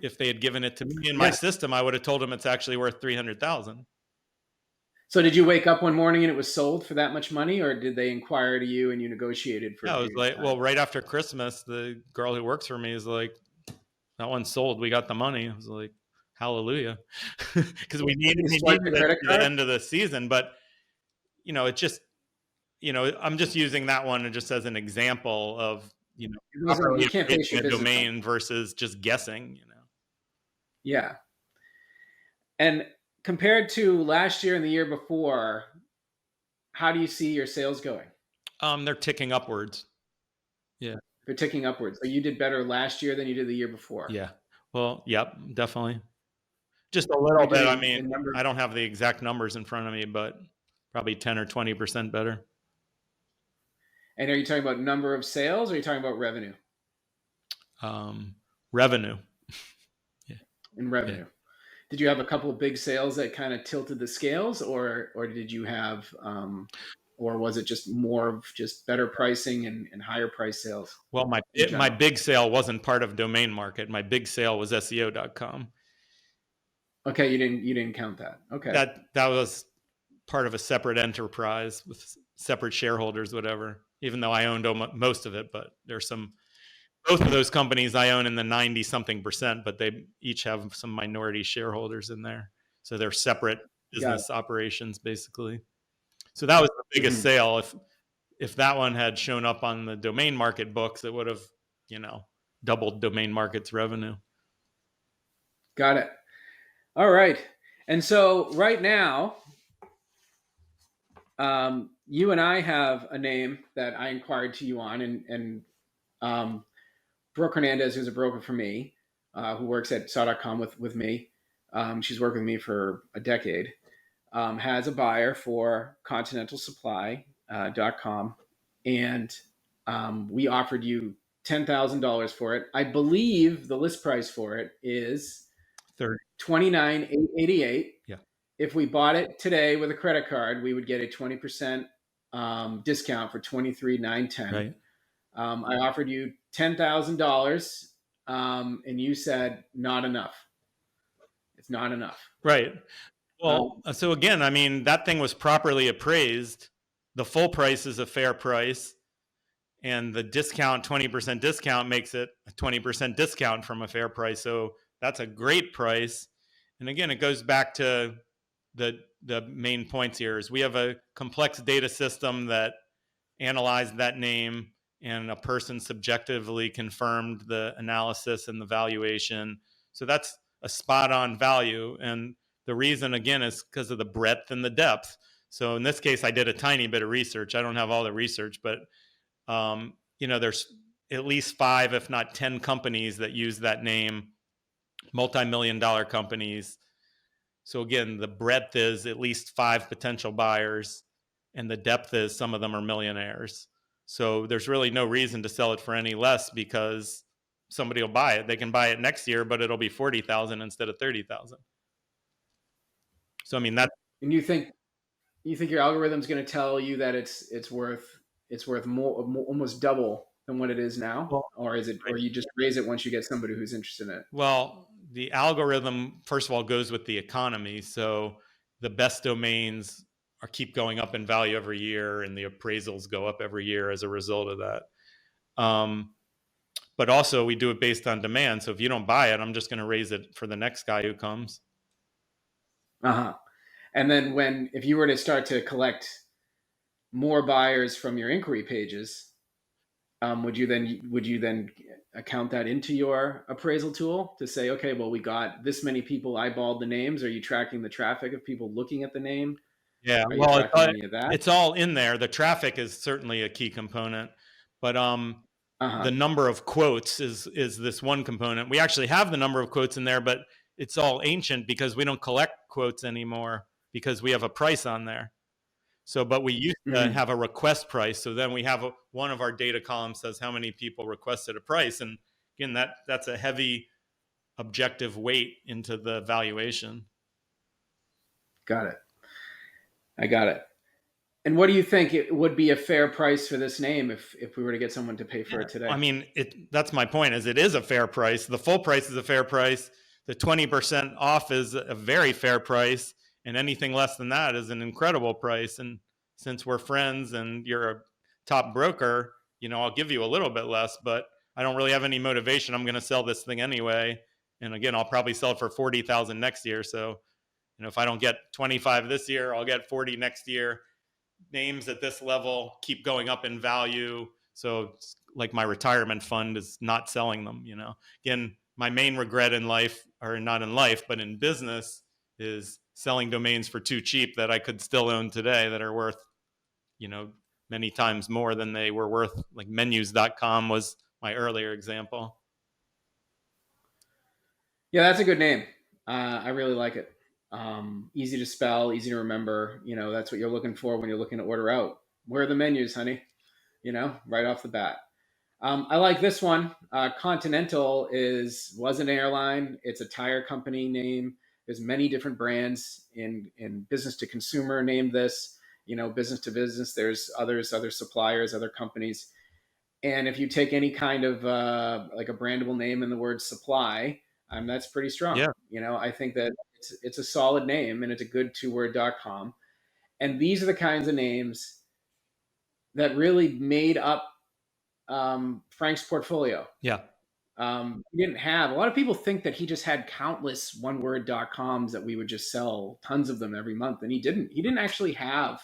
If they had given it to me in my system, I would have told them it's actually worth $300,000. So did you wake up one morning and it was sold for that much money, or did they inquire to you and you negotiated for? Yeah, it was like, well, right after Christmas, the girl who works for me is like, that one's sold. We got the money. I was like, hallelujah, because we needed it to the end of the season. But it just, I'm just using that one just as an example of you can't face your a domain versus just guessing. Yeah, and compared to last year and the year before, how do you see your sales going? They're ticking upwards. Yeah, they're ticking upwards. So you did better last year than you did the year before. Yeah. Well, yep, definitely. Just a little bit. I mean, I don't have the exact numbers in front of me, but probably 10 or 20% better. And are you talking about number of sales, or are you talking about revenue? Revenue. In revenue. Did you have a couple of big sales that kind of tilted the scales, or did you have, or was it just more of just better pricing and higher price sales Well, in my general? big sale wasn't part of DomainMarket. My big sale was SEO.com. Okay, you didn't count that. Okay, That was part of a separate enterprise with separate shareholders, whatever. Even though I owned most of it, but there's some both of those companies I own in the 90 something percent, but they each have some minority shareholders in there. So they're separate got business operations basically. So that was the it. biggest Hmm. sale. If that one had shown up on the domain market books, it would have, you know, doubled domain market's revenue. Got it. All right. And so right now, you and I have a name that I inquired to you on, and Brooke Hernandez, who's a broker for me, who works at saw.com with me. She's worked with me for a decade. Has a buyer for continentalsupply.com, and we offered you $10,000 for it. I believe the list price for it is 30. $29,888. Yeah. If we bought it today with a credit card, we would get a 20% discount for $23,910. Right. I offered you $10,000, and you said not enough. It's not enough. Right. Well, Um, so again, I mean, that thing was properly appraised. The full price is a fair price, and the discount, 20% discount, makes it a 20% discount from a fair price. So that's a great price. And again, it goes back to the main points here is we have a complex data system that analyzed that name, and a person subjectively confirmed the analysis and the valuation. So that's a spot on value. And the reason, again, is because of the breadth and the depth. So in this case, I did a tiny bit of research. I don't have all the research, but there's at least 5, if not 10 companies that use that name, multi-million-dollar companies. So again, the breadth is at least 5 potential buyers, and the depth is some of them are millionaires. So there's really no reason to sell it for any less because somebody will buy it. They can buy it next year, but it'll be 40,000 instead of 30,000. So I mean that. and you think your algorithm's going to tell you that it's worth more, almost double than what it is now, Well, or is it, or you just raise it once you get somebody who's interested in it? Well, the algorithm, first of all, goes with the economy. So the best domains keep going up in value every year, and the appraisals go up every year as a result of that. But also, we do it based on demand. So if you don't buy it, I'm just going to raise it for the next guy who comes. Uh huh. And then if you were to start to collect more buyers from your inquiry pages, would you then account that into your appraisal tool to say, okay, well, we got this many people eyeballed the names. Are you tracking the traffic of people looking at the name? Yeah, Are you well, tracking any of that? it's all in there. The traffic is certainly a key component, but Uh huh. the number of quotes is this one component. We actually have the number of quotes in there, but it's all ancient because we don't collect quotes anymore because we have a price on there. So, but we used to Mm-hmm. have a request price. So then we have one of our data columns says how many people requested a price, and again, that's a heavy objective weight into the valuation. Got it. I got it. And what do you think it would be a fair price for this name if we were to get someone to pay for it I today? mean, that's my point. Is it is a fair price. The full price is a fair price. The 20% off is a very fair price, and anything less than that is an incredible price. And since we're friends and you're a top broker, I'll give you a little bit less, but I don't really have any motivation. I'm going to sell this thing anyway. And again, I'll probably sell it for 40,000 next year. So, if I don't get 25 this year, I'll get 40 next year. Names at this level keep going up in value. So like my retirement fund is not selling them, Again, my main regret in life, or not in life, but in business, is selling domains for too cheap that I could still own today that are worth, many times more than they were worth. Like menus.com was my earlier example. Yeah, that's a good name. I really like it. Easy to spell, easy to remember. That's what you're looking for when you're looking to order out. Where are the menus, honey? Right off the bat. I like this one. Continental was an airline. It's a tire company name. There's many different brands in business to consumer named this, business to business. There's other suppliers, other companies. And if you take any kind of like a brandable name in the word supply, that's pretty strong. Yeah. I think that it's a solid name and it's a good two-word.com. And these are the kinds of names that really made up Frank's portfolio. Yeah. He didn't have, a lot of people think that he just had countless one-word.coms that we would just sell tons of them every month. And he didn't actually have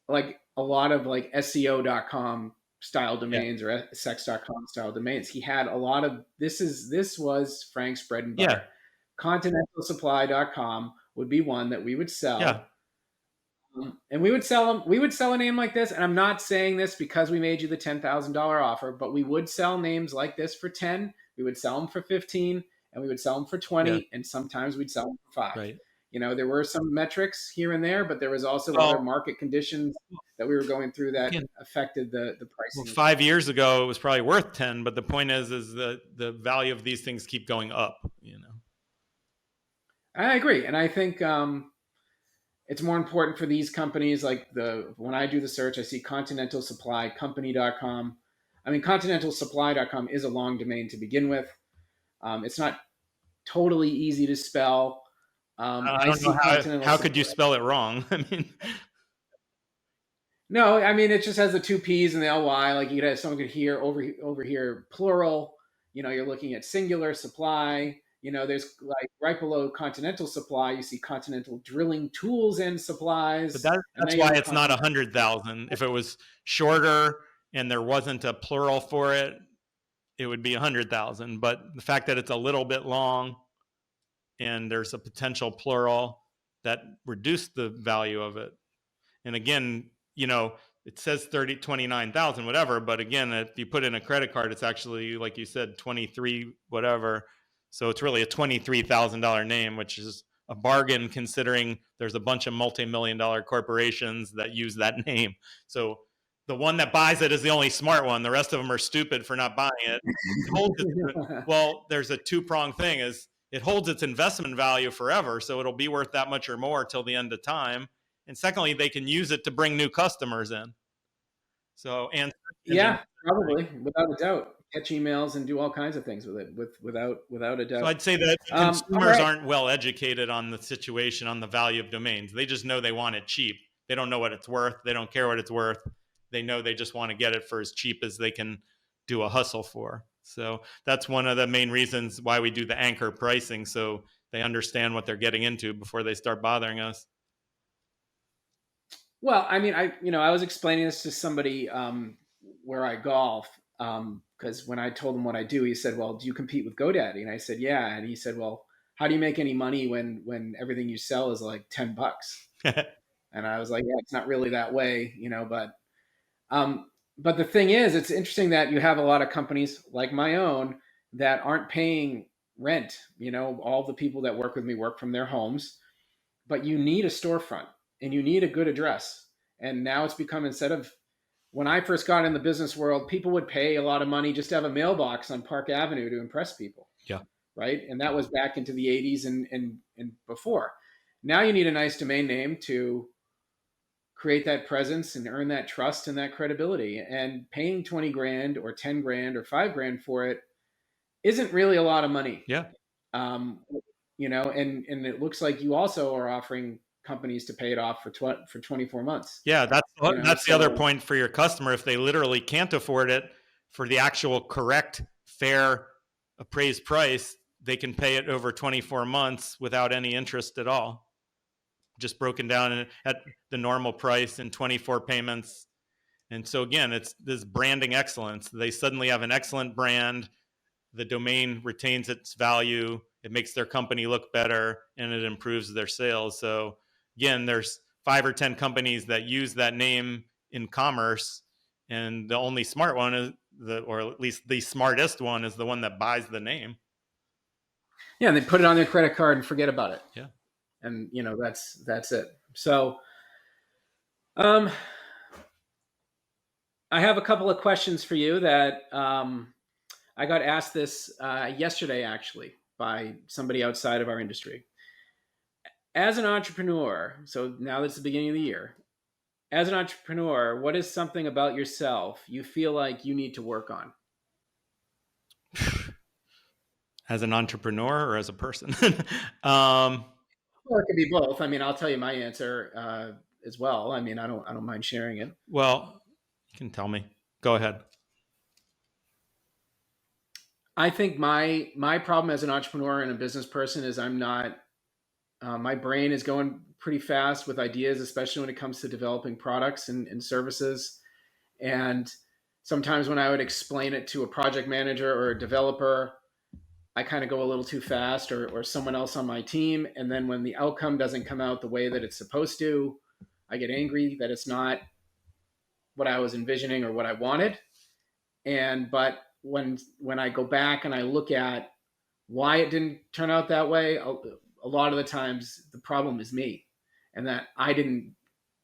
like a lot of like SEO.com style domains or sex.com style domains. He had a lot of, this was Frank's bread and butter. Continentalsupply.com would be one that we would sell. Yeah. And we would sell them. We would sell a name like this. And I'm not saying this because we made you the $10,000 offer, but we would sell names like this for 10. We would sell them for 15, and we would sell them for 20, and sometimes we'd sell them for 5. Right. There were some metrics here and there, but there was also other market conditions that we were going through that affected the pricing. Well, 5 years ago, it was probably worth 10, but the point is the value of these things keep going up. I agree, and I think it's more important for these companies. Like when I do the search, I see Continental Supply Company.com. I mean, ContinentalSupply.com is a long domain to begin with. It's not totally easy to spell. I don't know how could you spell it wrong? I mean, no, I mean, it just has the 2 P's and the LY. Like you could have someone could hear over here plural. You're looking at singular supply. There's like right below Continental Supply, you see Continental Drilling Tools and Supplies. But that's why it's not 100,000. If it was shorter and there wasn't a plural for it, it would be 100,000. But the fact that it's a little bit long and there's a potential plural, that reduced the value of it. And again, it says 29,000, whatever. But again, if you put in a credit card, it's actually, like you said, 23, whatever. So it's really a $23,000 name, which is a bargain considering there's a bunch of multi-million-dollar corporations that use that name. So the one that buys it is the only smart one. The rest of them are stupid for not buying it. Well, there's a two-pronged thing is it holds its investment value forever. So it'll be worth that much or more till the end of time. And secondly, they can use it to bring new customers in. So, and yeah, probably, without a doubt. Catch emails and do all kinds of things with it, without a doubt. So I'd say that consumers aren't well educated on the situation, on the value of domains. They just know they want it cheap. They don't know what it's worth. They don't care what it's worth. They know they just want to get it for as cheap as they can do a hustle for. So that's one of the main reasons why we do the anchor pricing, so they understand what they're getting into before they start bothering us. Well, I mean, I was explaining this to somebody where I golf, because when I told him what I do, he said, well, do you compete with GoDaddy? And I said, yeah. And he said, well, how do you make any money when everything you sell is like $10? And I was like, yeah, it's not really that way, but the thing is, it's interesting that you have a lot of companies like my own that aren't paying rent. All the people that work with me work from their homes, but you need a storefront and you need a good address. And now it's become, instead of, when I first got in the business world, people would pay a lot of money just to have a mailbox on Park Avenue to impress people. Yeah. Right. And that was back into the 80s and before. Now you need a nice domain name to create that presence and earn that trust and that credibility. And paying 20 grand or 10 grand or 5 grand for it isn't really a lot of money. Yeah. And it looks like you also are offering companies to pay it off for 24 months. Yeah, that's the other point for your customer. If they literally can't afford it for the actual correct, fair, appraised price, they can pay it over 24 months without any interest at all. Just broken down at the normal price in 24 payments. And so again, it's this branding excellence. They suddenly have an excellent brand. The domain retains its value. It makes their company look better, and it improves their sales. So again, there's 5 or 10 companies that use that name in commerce, and the only smart one is or at least the smartest one is the one that buys the name. Yeah, and they put it on their credit card and forget about it. Yeah. And that's it. So I have a couple of questions for you that I got asked this yesterday, actually, by somebody outside of our industry. As an entrepreneur, so now that's the beginning of the year, as an entrepreneur, what is something about yourself you feel like you need to work on? As an entrepreneur or as a person? um, Well, it could be both. I mean, I'll tell you my answer as well. I mean, I don't mind sharing it. well, you can tell me. Go ahead. I think my problem as an entrepreneur and a business person is I'm not. My brain is going pretty fast with ideas, especially when it comes to developing products and services. And sometimes when I would explain it to a project manager or a developer, I kind of go a little too fast, or someone else on my team. And then when the outcome doesn't come out the way that it's supposed to, I get angry that it's not what I was envisioning or what I wanted. And but when I go back and I look at why it didn't turn out that way, a lot of the times the problem is me, and that I didn't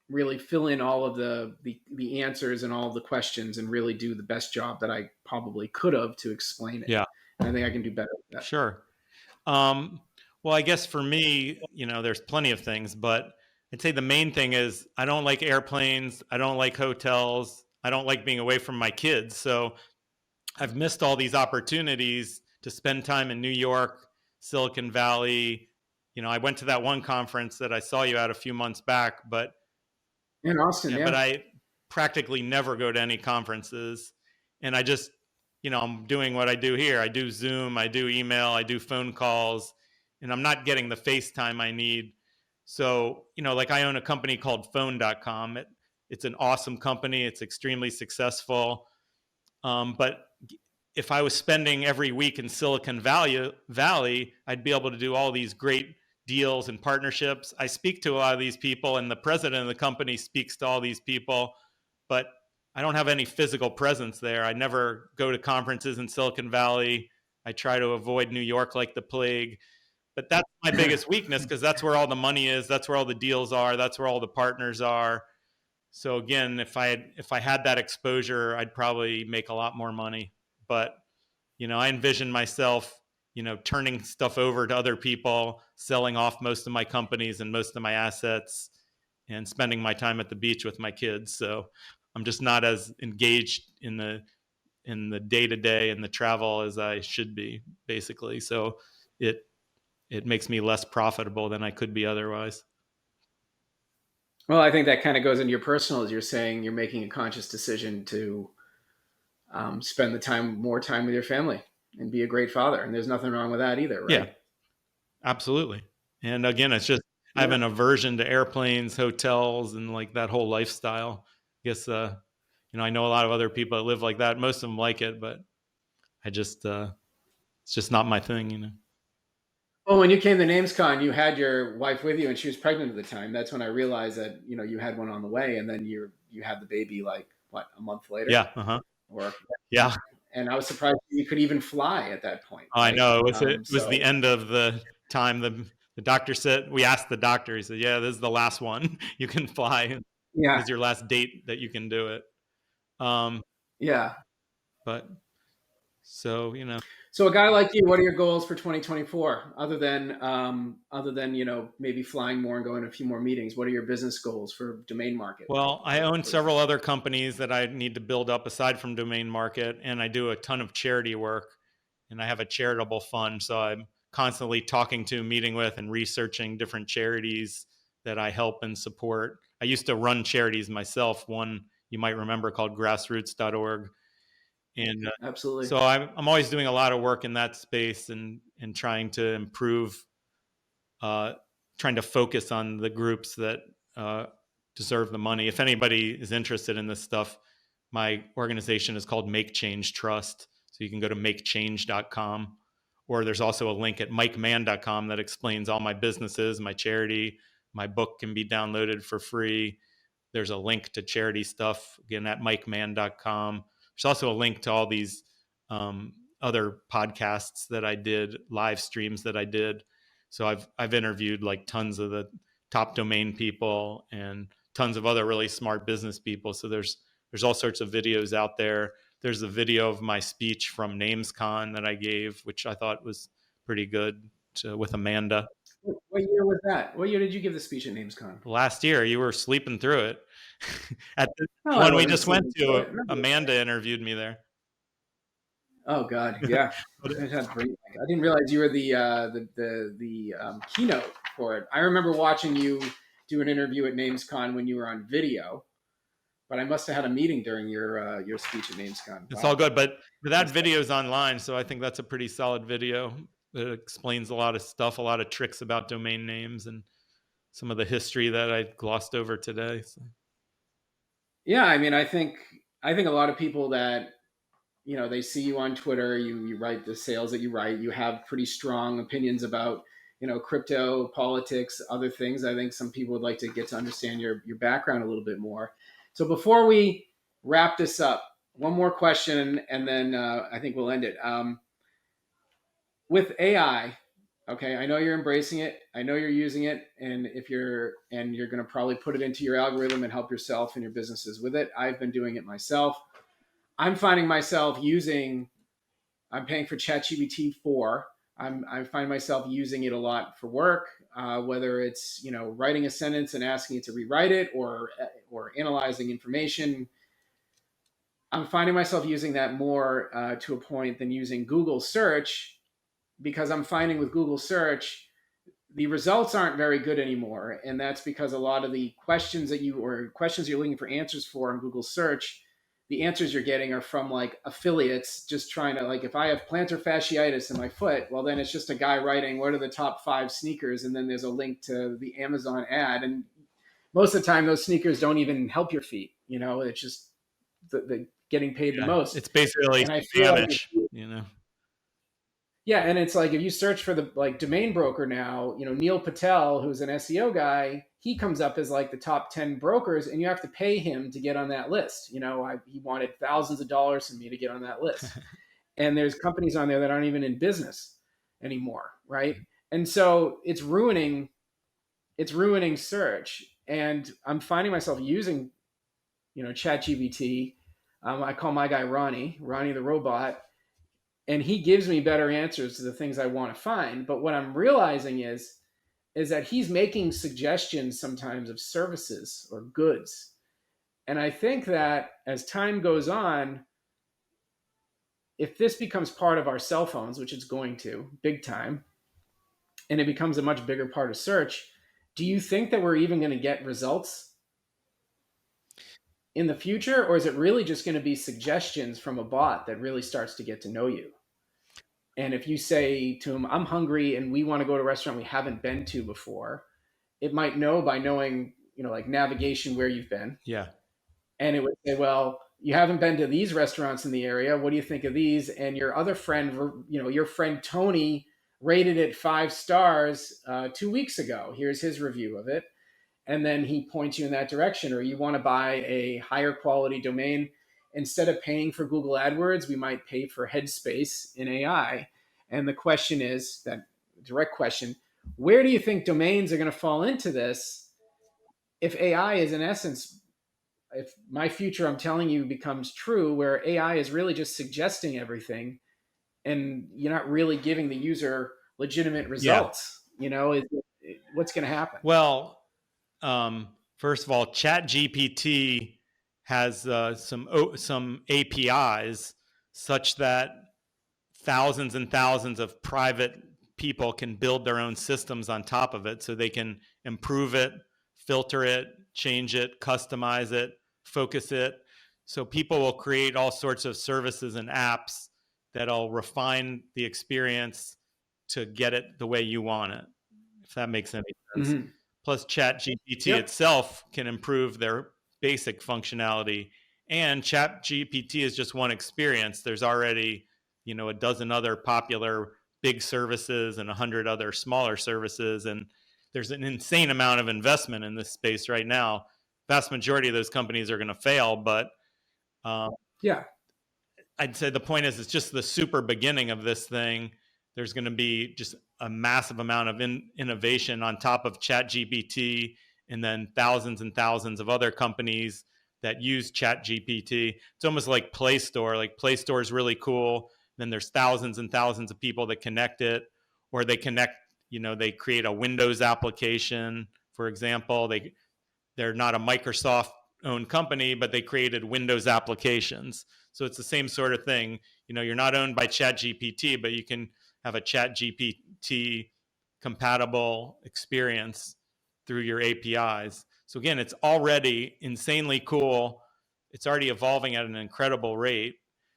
really fill in all of the answers and all of the questions and really do the best job that I probably could have to explain it. Yeah, And I think I can do better with that. sure. Um, well, I guess for me, there's plenty of things, but I'd say the main thing is I don't like airplanes. I don't like hotels. I don't like being away from my kids. So I've missed all these opportunities to spend time in New York, Silicon Valley. I went to that one conference that I saw you at a few months back, but In Austin, yeah, but yeah. I practically never go to any conferences. And I just, I'm doing what I do here. I do Zoom, I do email, I do phone calls, and I'm not getting the FaceTime I need. So, like I own a company called phone.com. It's an awesome company, it's extremely successful. But if I was spending every week in Silicon Valley, I'd be able to do all these great deals and partnerships. I speak to a lot of these people, and the president of the company speaks to all these people, but I don't have any physical presence there. I never go to conferences in Silicon Valley. I try to avoid New York like the plague. But that's my biggest weakness because that's where all the money is. That's where all the deals are. That's where all the partners are. So again, if I had that exposure, I'd probably make a lot more money. But I envision myself, turning stuff over to other people, selling off most of my companies and most of my assets, and spending my time at the beach with my kids. So I'm just not as engaged in the day to day and the travel as I should be, basically. So it it makes me less profitable than I could be otherwise. Well, I think that kind of goes into your personal, as you're saying, you're making a conscious decision to spend more time with your family and be a great father. And there's nothing wrong with that either, Yeah, right? absolutely. And again, it's just I have Yeah. an aversion to airplanes, hotels, and like that whole lifestyle. I guess I know a lot of other people that live like that. Most of them like it, but I just it's just not my thing. Well, when you came to NamesCon, you had your wife with you, and she was pregnant at the time. That's when I realized that you had one on the way, and then you had the baby like what, a month later, Yeah, uh-huh. or Yeah. and I was surprised you could even fly at that point. I Like, know it was the so end of the time the doctor said. We asked the doctor. He said, "Yeah, this is the last one you can fly. yeah, This is your last date that you can do it." Um, yeah. but so So a guy like you, what are your goals for 2024? Other than maybe flying more and going to a few more meetings. What are your business goals for Domain Market, well, I own for several example? other companies that I need to build up aside from DomainMarket, and I do a ton of charity work, and I have a charitable fund, so I'm constantly talking to, meeting with, and researching different charities that I help and support. I used to run charities myself. One you might remember called grassroots.org. And Absolutely. so I'm always doing a lot of work in that space and trying to improve, uh, trying to focus on the groups that uh, deserve the money. If anybody is interested in this stuff, my organization is called Make Change Trust. So you can go to makechange.com, or there's also a link at mikemann.com that explains all my businesses, my charity. My book can be downloaded for free. There's a link to charity stuff again at mikemann.com. There's also a link to all these other podcasts that I did, live streams that I did. So I've interviewed like tons of the top domain people and tons of other really smart business people. So there's all sorts of videos out there. There's a video of my speech from NamesCon that I gave, which I thought was pretty good with Amanda. What year was that? What year did you give the speech at NamesCon? Last year. You were sleeping through it. At the No, I one we wasn't just went sleeping through to, it. I remember it. Amanda interviewed me there. Oh God, yeah. But I didn't realize you were the keynote for it. I remember watching you do an interview at NamesCon when you were on video, but I must have had a meeting during your speech at NamesCon. it's all Wow. good. But that That's video is online, so I think that's a pretty solid video. It explains a lot of stuff, a lot of tricks about domain names, and some of the history that I glossed over today. So. Yeah, I mean, I think a lot of people that they see you on Twitter, you write the sales that you write, you have pretty strong opinions about crypto, politics, other things. I think some people would like to get to understand your background a little bit more. So before we wrap this up, one more question, and then I think we'll end it. With AI, okay, I know you're embracing it, I know you're using it, and you're going to probably put it into your algorithm and help yourself and your businesses with it. I've been doing it myself. I'm finding myself using. I'm paying for ChatGPT 4. I find myself using it a lot for work, whether it's writing a sentence and asking it to rewrite it, or analyzing information. I'm finding myself using that more to a point than using Google search, because I'm finding with Google search the results aren't very good anymore, and that's because a lot of the questions questions you're looking for answers for in Google search, the answers you're getting are from like affiliates just trying to, like, if I have plantar fasciitis in my foot, well then it's just a guy writing what are the top 5 sneakers, and then there's a link to the Amazon ad, and most of the time those sneakers don't even help your feet. It's just the getting paid the Yeah, most. it's basically And I feel like Spanish, you know. yeah, and it's like if you search for the like domain broker now, Neil Patel, who's an SEO guy, he comes up as like the top 10 brokers, and you have to pay him to get on that list. He wanted thousands of dollars from me to get on that list. And there's companies on there that aren't even in business anymore, right? And so it's ruining search. And I'm finding myself using, ChatGPT. I call my guy Ronnie the robot, and he gives me better answers to the things I want to find. But what I'm realizing is that he's making suggestions sometimes of services or goods. And I think that as time goes on, if this becomes part of our cell phones, which it's going to big time, and it becomes a much bigger part of search, do you think that we're even going to get results in the future? Or is it really just going to be suggestions from a bot that really starts to get to know you? And if you say to him, I'm hungry and we want to go to a restaurant we haven't been to before, it might know by knowing, like navigation where you've been. Yeah. And it would say, well, you haven't been to these restaurants in the area. What do you think of these? And your other friend, your friend Tony rated it 5 stars 2 weeks ago. Here's his review of it. And then he points you in that direction. Or you want to buy a higher quality domain. Instead of paying for Google AdWords, we might pay for Headspace in AI. And the question is, that direct question, where do you think domains are going to fall into this if AI is, in essence, if my future, I'm telling you, becomes true, where AI is really just suggesting everything and you're not really giving the user legitimate Yeah. results? What's going to happen? Well, first of all, ChatGPT has some APIs such that thousands and thousands of private people can build their own systems on top of it, so they can improve it, filter it, change it, customize it, focus it. So people will create all sorts of services and apps that'll refine the experience to get it the way you want it, if that makes any sense. Mm-hmm. Plus, ChatGPT Yep. itself can improve their basic functionality. And ChatGPT is just one experience. There's already, a dozen other popular big services and 100 other smaller services. And there's an insane amount of investment in this space right now. Vast majority of those companies are going to fail, but Yeah. I'd say the point is it's just the super beginning of this thing. There's going to be just a massive amount of innovation on top of ChatGPT, and then thousands and thousands of other companies that use ChatGPT. It's almost like Play Store. Like Play Store is really cool. Then there's thousands and thousands of people that connect it, or they connect They create a Windows application, for example. They're not a Microsoft owned company, but they created Windows applications. So it's the same sort of thing. You're not owned by ChatGPT, but you can have a ChatGPT compatible experience through your APIs. So again, it's already insanely cool. It's already evolving at an incredible rate.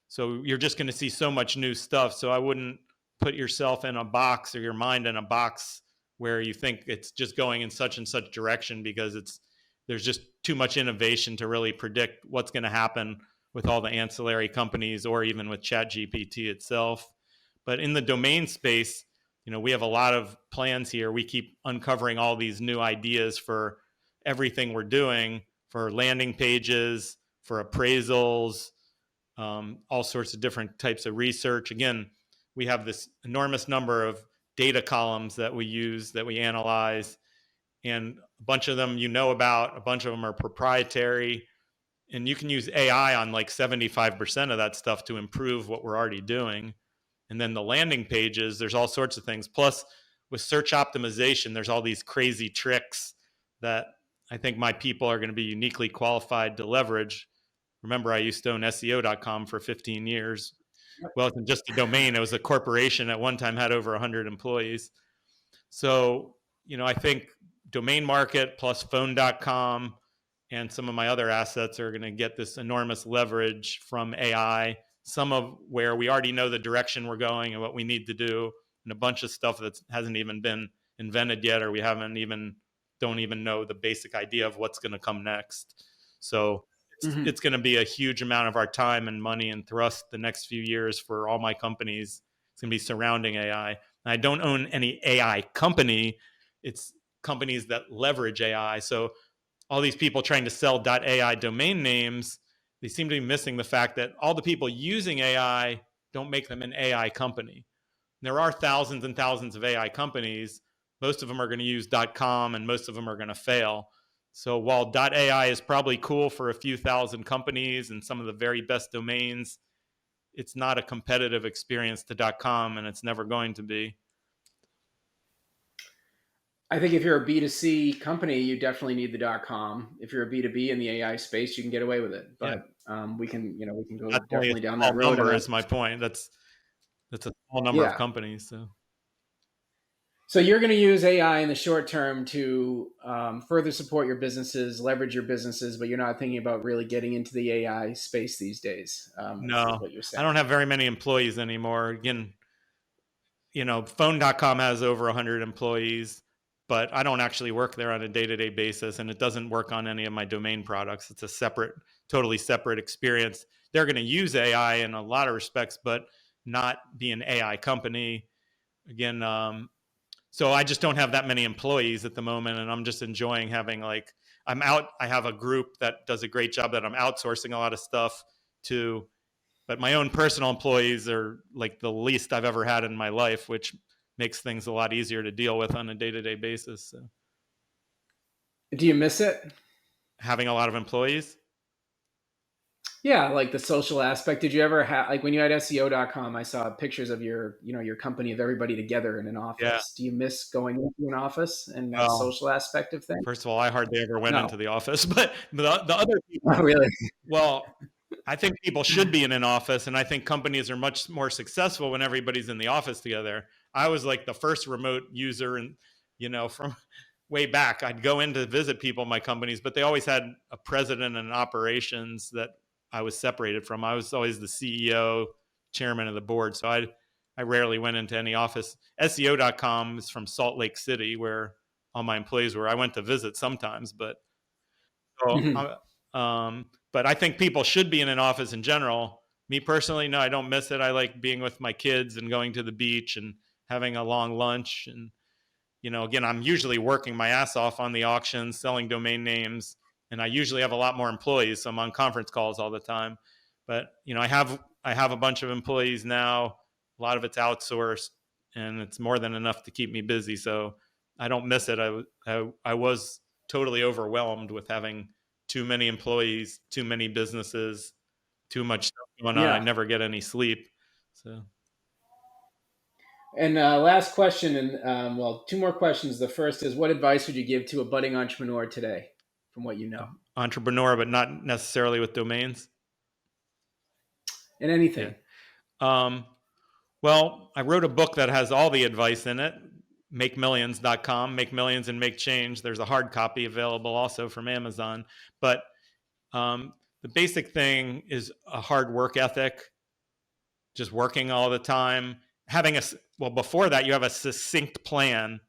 So you're just going to see so much new stuff. So I wouldn't put yourself in a box or your mind in a box where you think it's just going in such and such direction, because there's just too much innovation to really predict what's going to happen with all the ancillary companies or even with ChatGPT itself. But in the domain space, we have a lot of plans here. We keep uncovering all these new ideas for everything we're doing, for landing pages, for appraisals, all sorts of different types of research. Again, we have this enormous number of data columns that we use, that we analyze, and a bunch of them about, a bunch of them are proprietary, and you can use AI on like 75% of that stuff to improve what we're already doing. And then the landing pages, there's all sorts of things. Plus, with search optimization, there's all these crazy tricks that I think my people are going to be uniquely qualified to leverage. Remember, I used to own SEO.com for 15 years. Well, it wasn't just a domain, it was a corporation at one time, had over 100 employees. So, I think DomainMarket plus phone.com and some of my other assets are going to get this enormous leverage from AI, some of where we already know the direction we're going and what we need to do, and a bunch of stuff that hasn't even been invented yet, or we don't even know the basic idea of what's going to come next. So it's going to be a huge amount of our time and money and thrust the next few years for all my companies. It's going to be surrounding AI. And I don't own any AI company. It's companies that leverage AI. So all these people trying to sell .ai domain names, they seem to be missing the fact that all the people using AI don't make them an AI company. There are thousands and thousands of AI companies. Most of them are going to use .com, and most of them are going to fail. So while .ai is probably cool for a few thousand companies and some of the very best domains, it's not a competitive experience to .com, and it's never going to be. I think if you're a B2C company, you definitely need the .com. If you're a B2B in the AI space, you can get away with it. But we can go That's definitely down small that road. number is my point. That's a small number of companies. So you're going to use AI in the short term to further support your businesses, leverage your businesses, but you're not thinking about really getting into the AI space these days. No, is what you're saying. I don't have very many employees anymore. Again, phone.com has over 100 employees, but I don't actually work there on a day-to-day basis, and it doesn't work on any of my domain products. It's a totally separate experience. They're going to use AI in a lot of respects, but not be an AI company. Again, so I just don't have that many employees at the moment, and I'm just enjoying having I have a group that does a great job that I'm outsourcing a lot of stuff to, but my own personal employees are like the least I've ever had in my life, which makes things a lot easier to deal with on a day-to-day basis. So. Do you miss it? Having a lot of employees? Yeah, like the social aspect. Did you ever have, like when you had SEO.com, I saw pictures of your company, of everybody together in an office. Yeah. Do you miss going into an office and that Well, social aspect of things? First of all, I hardly ever went into the office, but the other people. Oh, really? Well, I think people should be in an office, and I think companies are much more successful when everybody's in the office together. I was like the first remote user, and from way back, I'd go in to visit people in my companies, but they always had a president and operations that I was separated from. I was always the CEO, chairman of the board, so I rarely went into any office. SEO.com is from Salt Lake City, where all my employees were. I went to visit sometimes, but but I think people should be in an office in general. Me personally, no, I don't miss it. I like being with my kids and going to the beach and having a long lunch. And, again, I'm usually working my ass off on the auctions, selling domain names, and I usually have a lot more employees. So I'm on conference calls all the time. But, I have a bunch of employees now. A lot of it's outsourced, and it's more than enough to keep me busy. So I don't miss it. I was totally overwhelmed with having too many employees, too many businesses, too much stuff going on. I never get any sleep. So And last question, and well, two more questions. The first is, what advice would you give to a budding entrepreneur today, from what you know, Entrepreneur, but not necessarily with domains. in Yeah. anything? Well, I wrote a book that has all the advice in it. MakeMillions.com, Make Millions and Make Change. There's a hard copy available also from Amazon. But the basic thing is a hard work ethic, just working all the time. Before that, you have a succinct plan.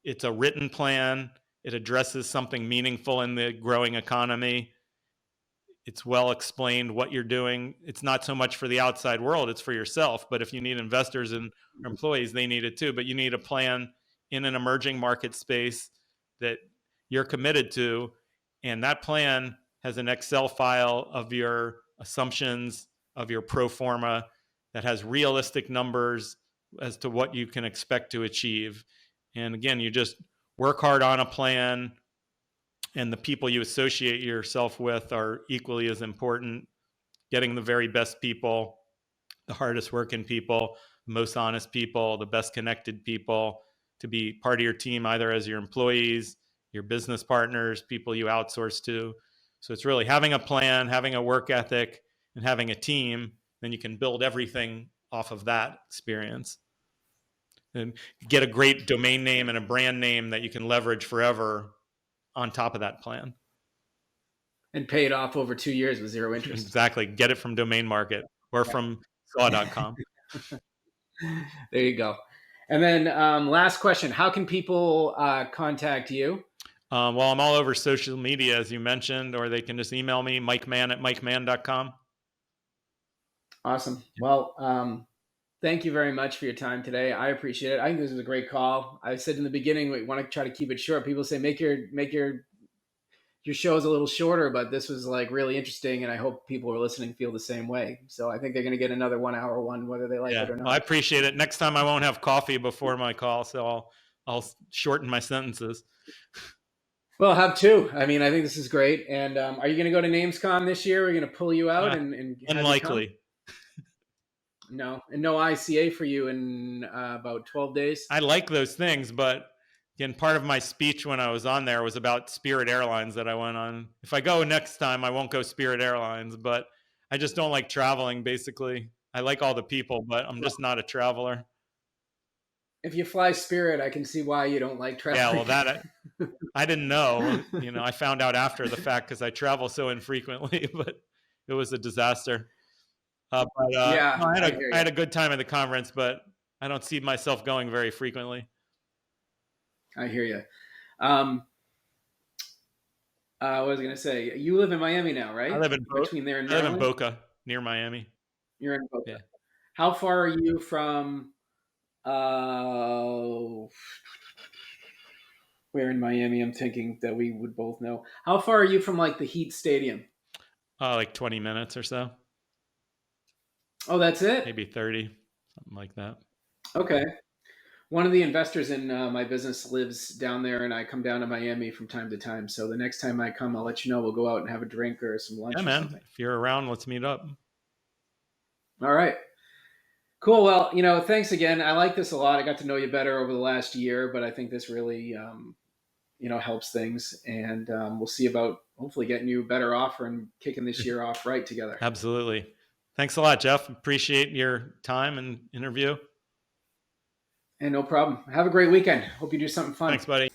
It's a written plan. It addresses something meaningful in the growing economy. It's well explained what you're doing. It's not so much for the outside world, it's for yourself. But if you need investors and employees, they need it too. But you need a plan in an emerging market space that you're committed to. And that plan has an Excel file of your assumptions, of your pro forma, that has realistic numbers as to what you can expect to achieve. And again, you just work hard on a plan, and the people you associate yourself with are equally as important. Getting the very best people, the hardest working people, the most honest people, the best connected people to be part of your team, either as your employees, your business partners, people you outsource to. So it's really having a plan, having a work ethic, and having a team. Then you can build everything off of that experience and get a great domain name and a brand name that you can leverage forever on top of that plan. And pay it off over 2 years with zero interest. Exactly. Get it from DomainMarket or from saw.com. There you go. And then last question, how can people contact you? Well, I'm all over social media, as you mentioned, or they can just email me, mikemann@mikemann.com. Awesome. Well, thank you very much for your time today. I appreciate it. I think this was a great call. I said in the beginning, we want to try to keep it short. People say make your shows a little shorter, but this was like really interesting, and I hope people who are listening feel the same way. So I think they're going to get another 1 hour one, whether they like it or not. Well, I appreciate it. Next time I won't have coffee before my call, so I'll shorten my sentences. Well, have two. I mean, I think this is great. And are you going to go to NamesCon this year? We're going to pull you out and have unlikely. No, and no ICA for you in about 12 days. I like those things, but again, part of my speech when I was on there was about Spirit Airlines that I went on. If I go next time, I won't go Spirit Airlines, but I just don't like traveling, basically. I like all the people, but I'm just not a traveler. If you fly Spirit, I can see why you don't like traveling. Yeah, well, that I didn't know. I found out after the fact because I travel so infrequently, but it was a disaster. I had a good time at the conference, but I don't see myself going very frequently. I hear you. What was I going to say? You live in Miami now, right? I live in between there and Maryland? I live in Boca, near Miami. You're in Boca. Yeah. How far are you from? Where in Miami? I'm thinking that we would both know. How far are you from like the Heat Stadium? Like 20 minutes or so. Oh, that's it? Maybe 30, something like that. Okay. One of the investors in my business lives down there, and I come down to Miami from time to time. So the next time I come, I'll let you know. We'll go out and have a drink or some lunch. Yeah, man. If you're around, let's meet up. All right. Cool. Well, thanks again. I like this a lot. I got to know you better over the last year, but I think this really, helps things. And we'll see about hopefully getting you a better offer and kicking this year off right together. Absolutely. Thanks a lot, Jeff. Appreciate your time and interview. And no problem. Have a great weekend. Hope you do something fun. Thanks, buddy.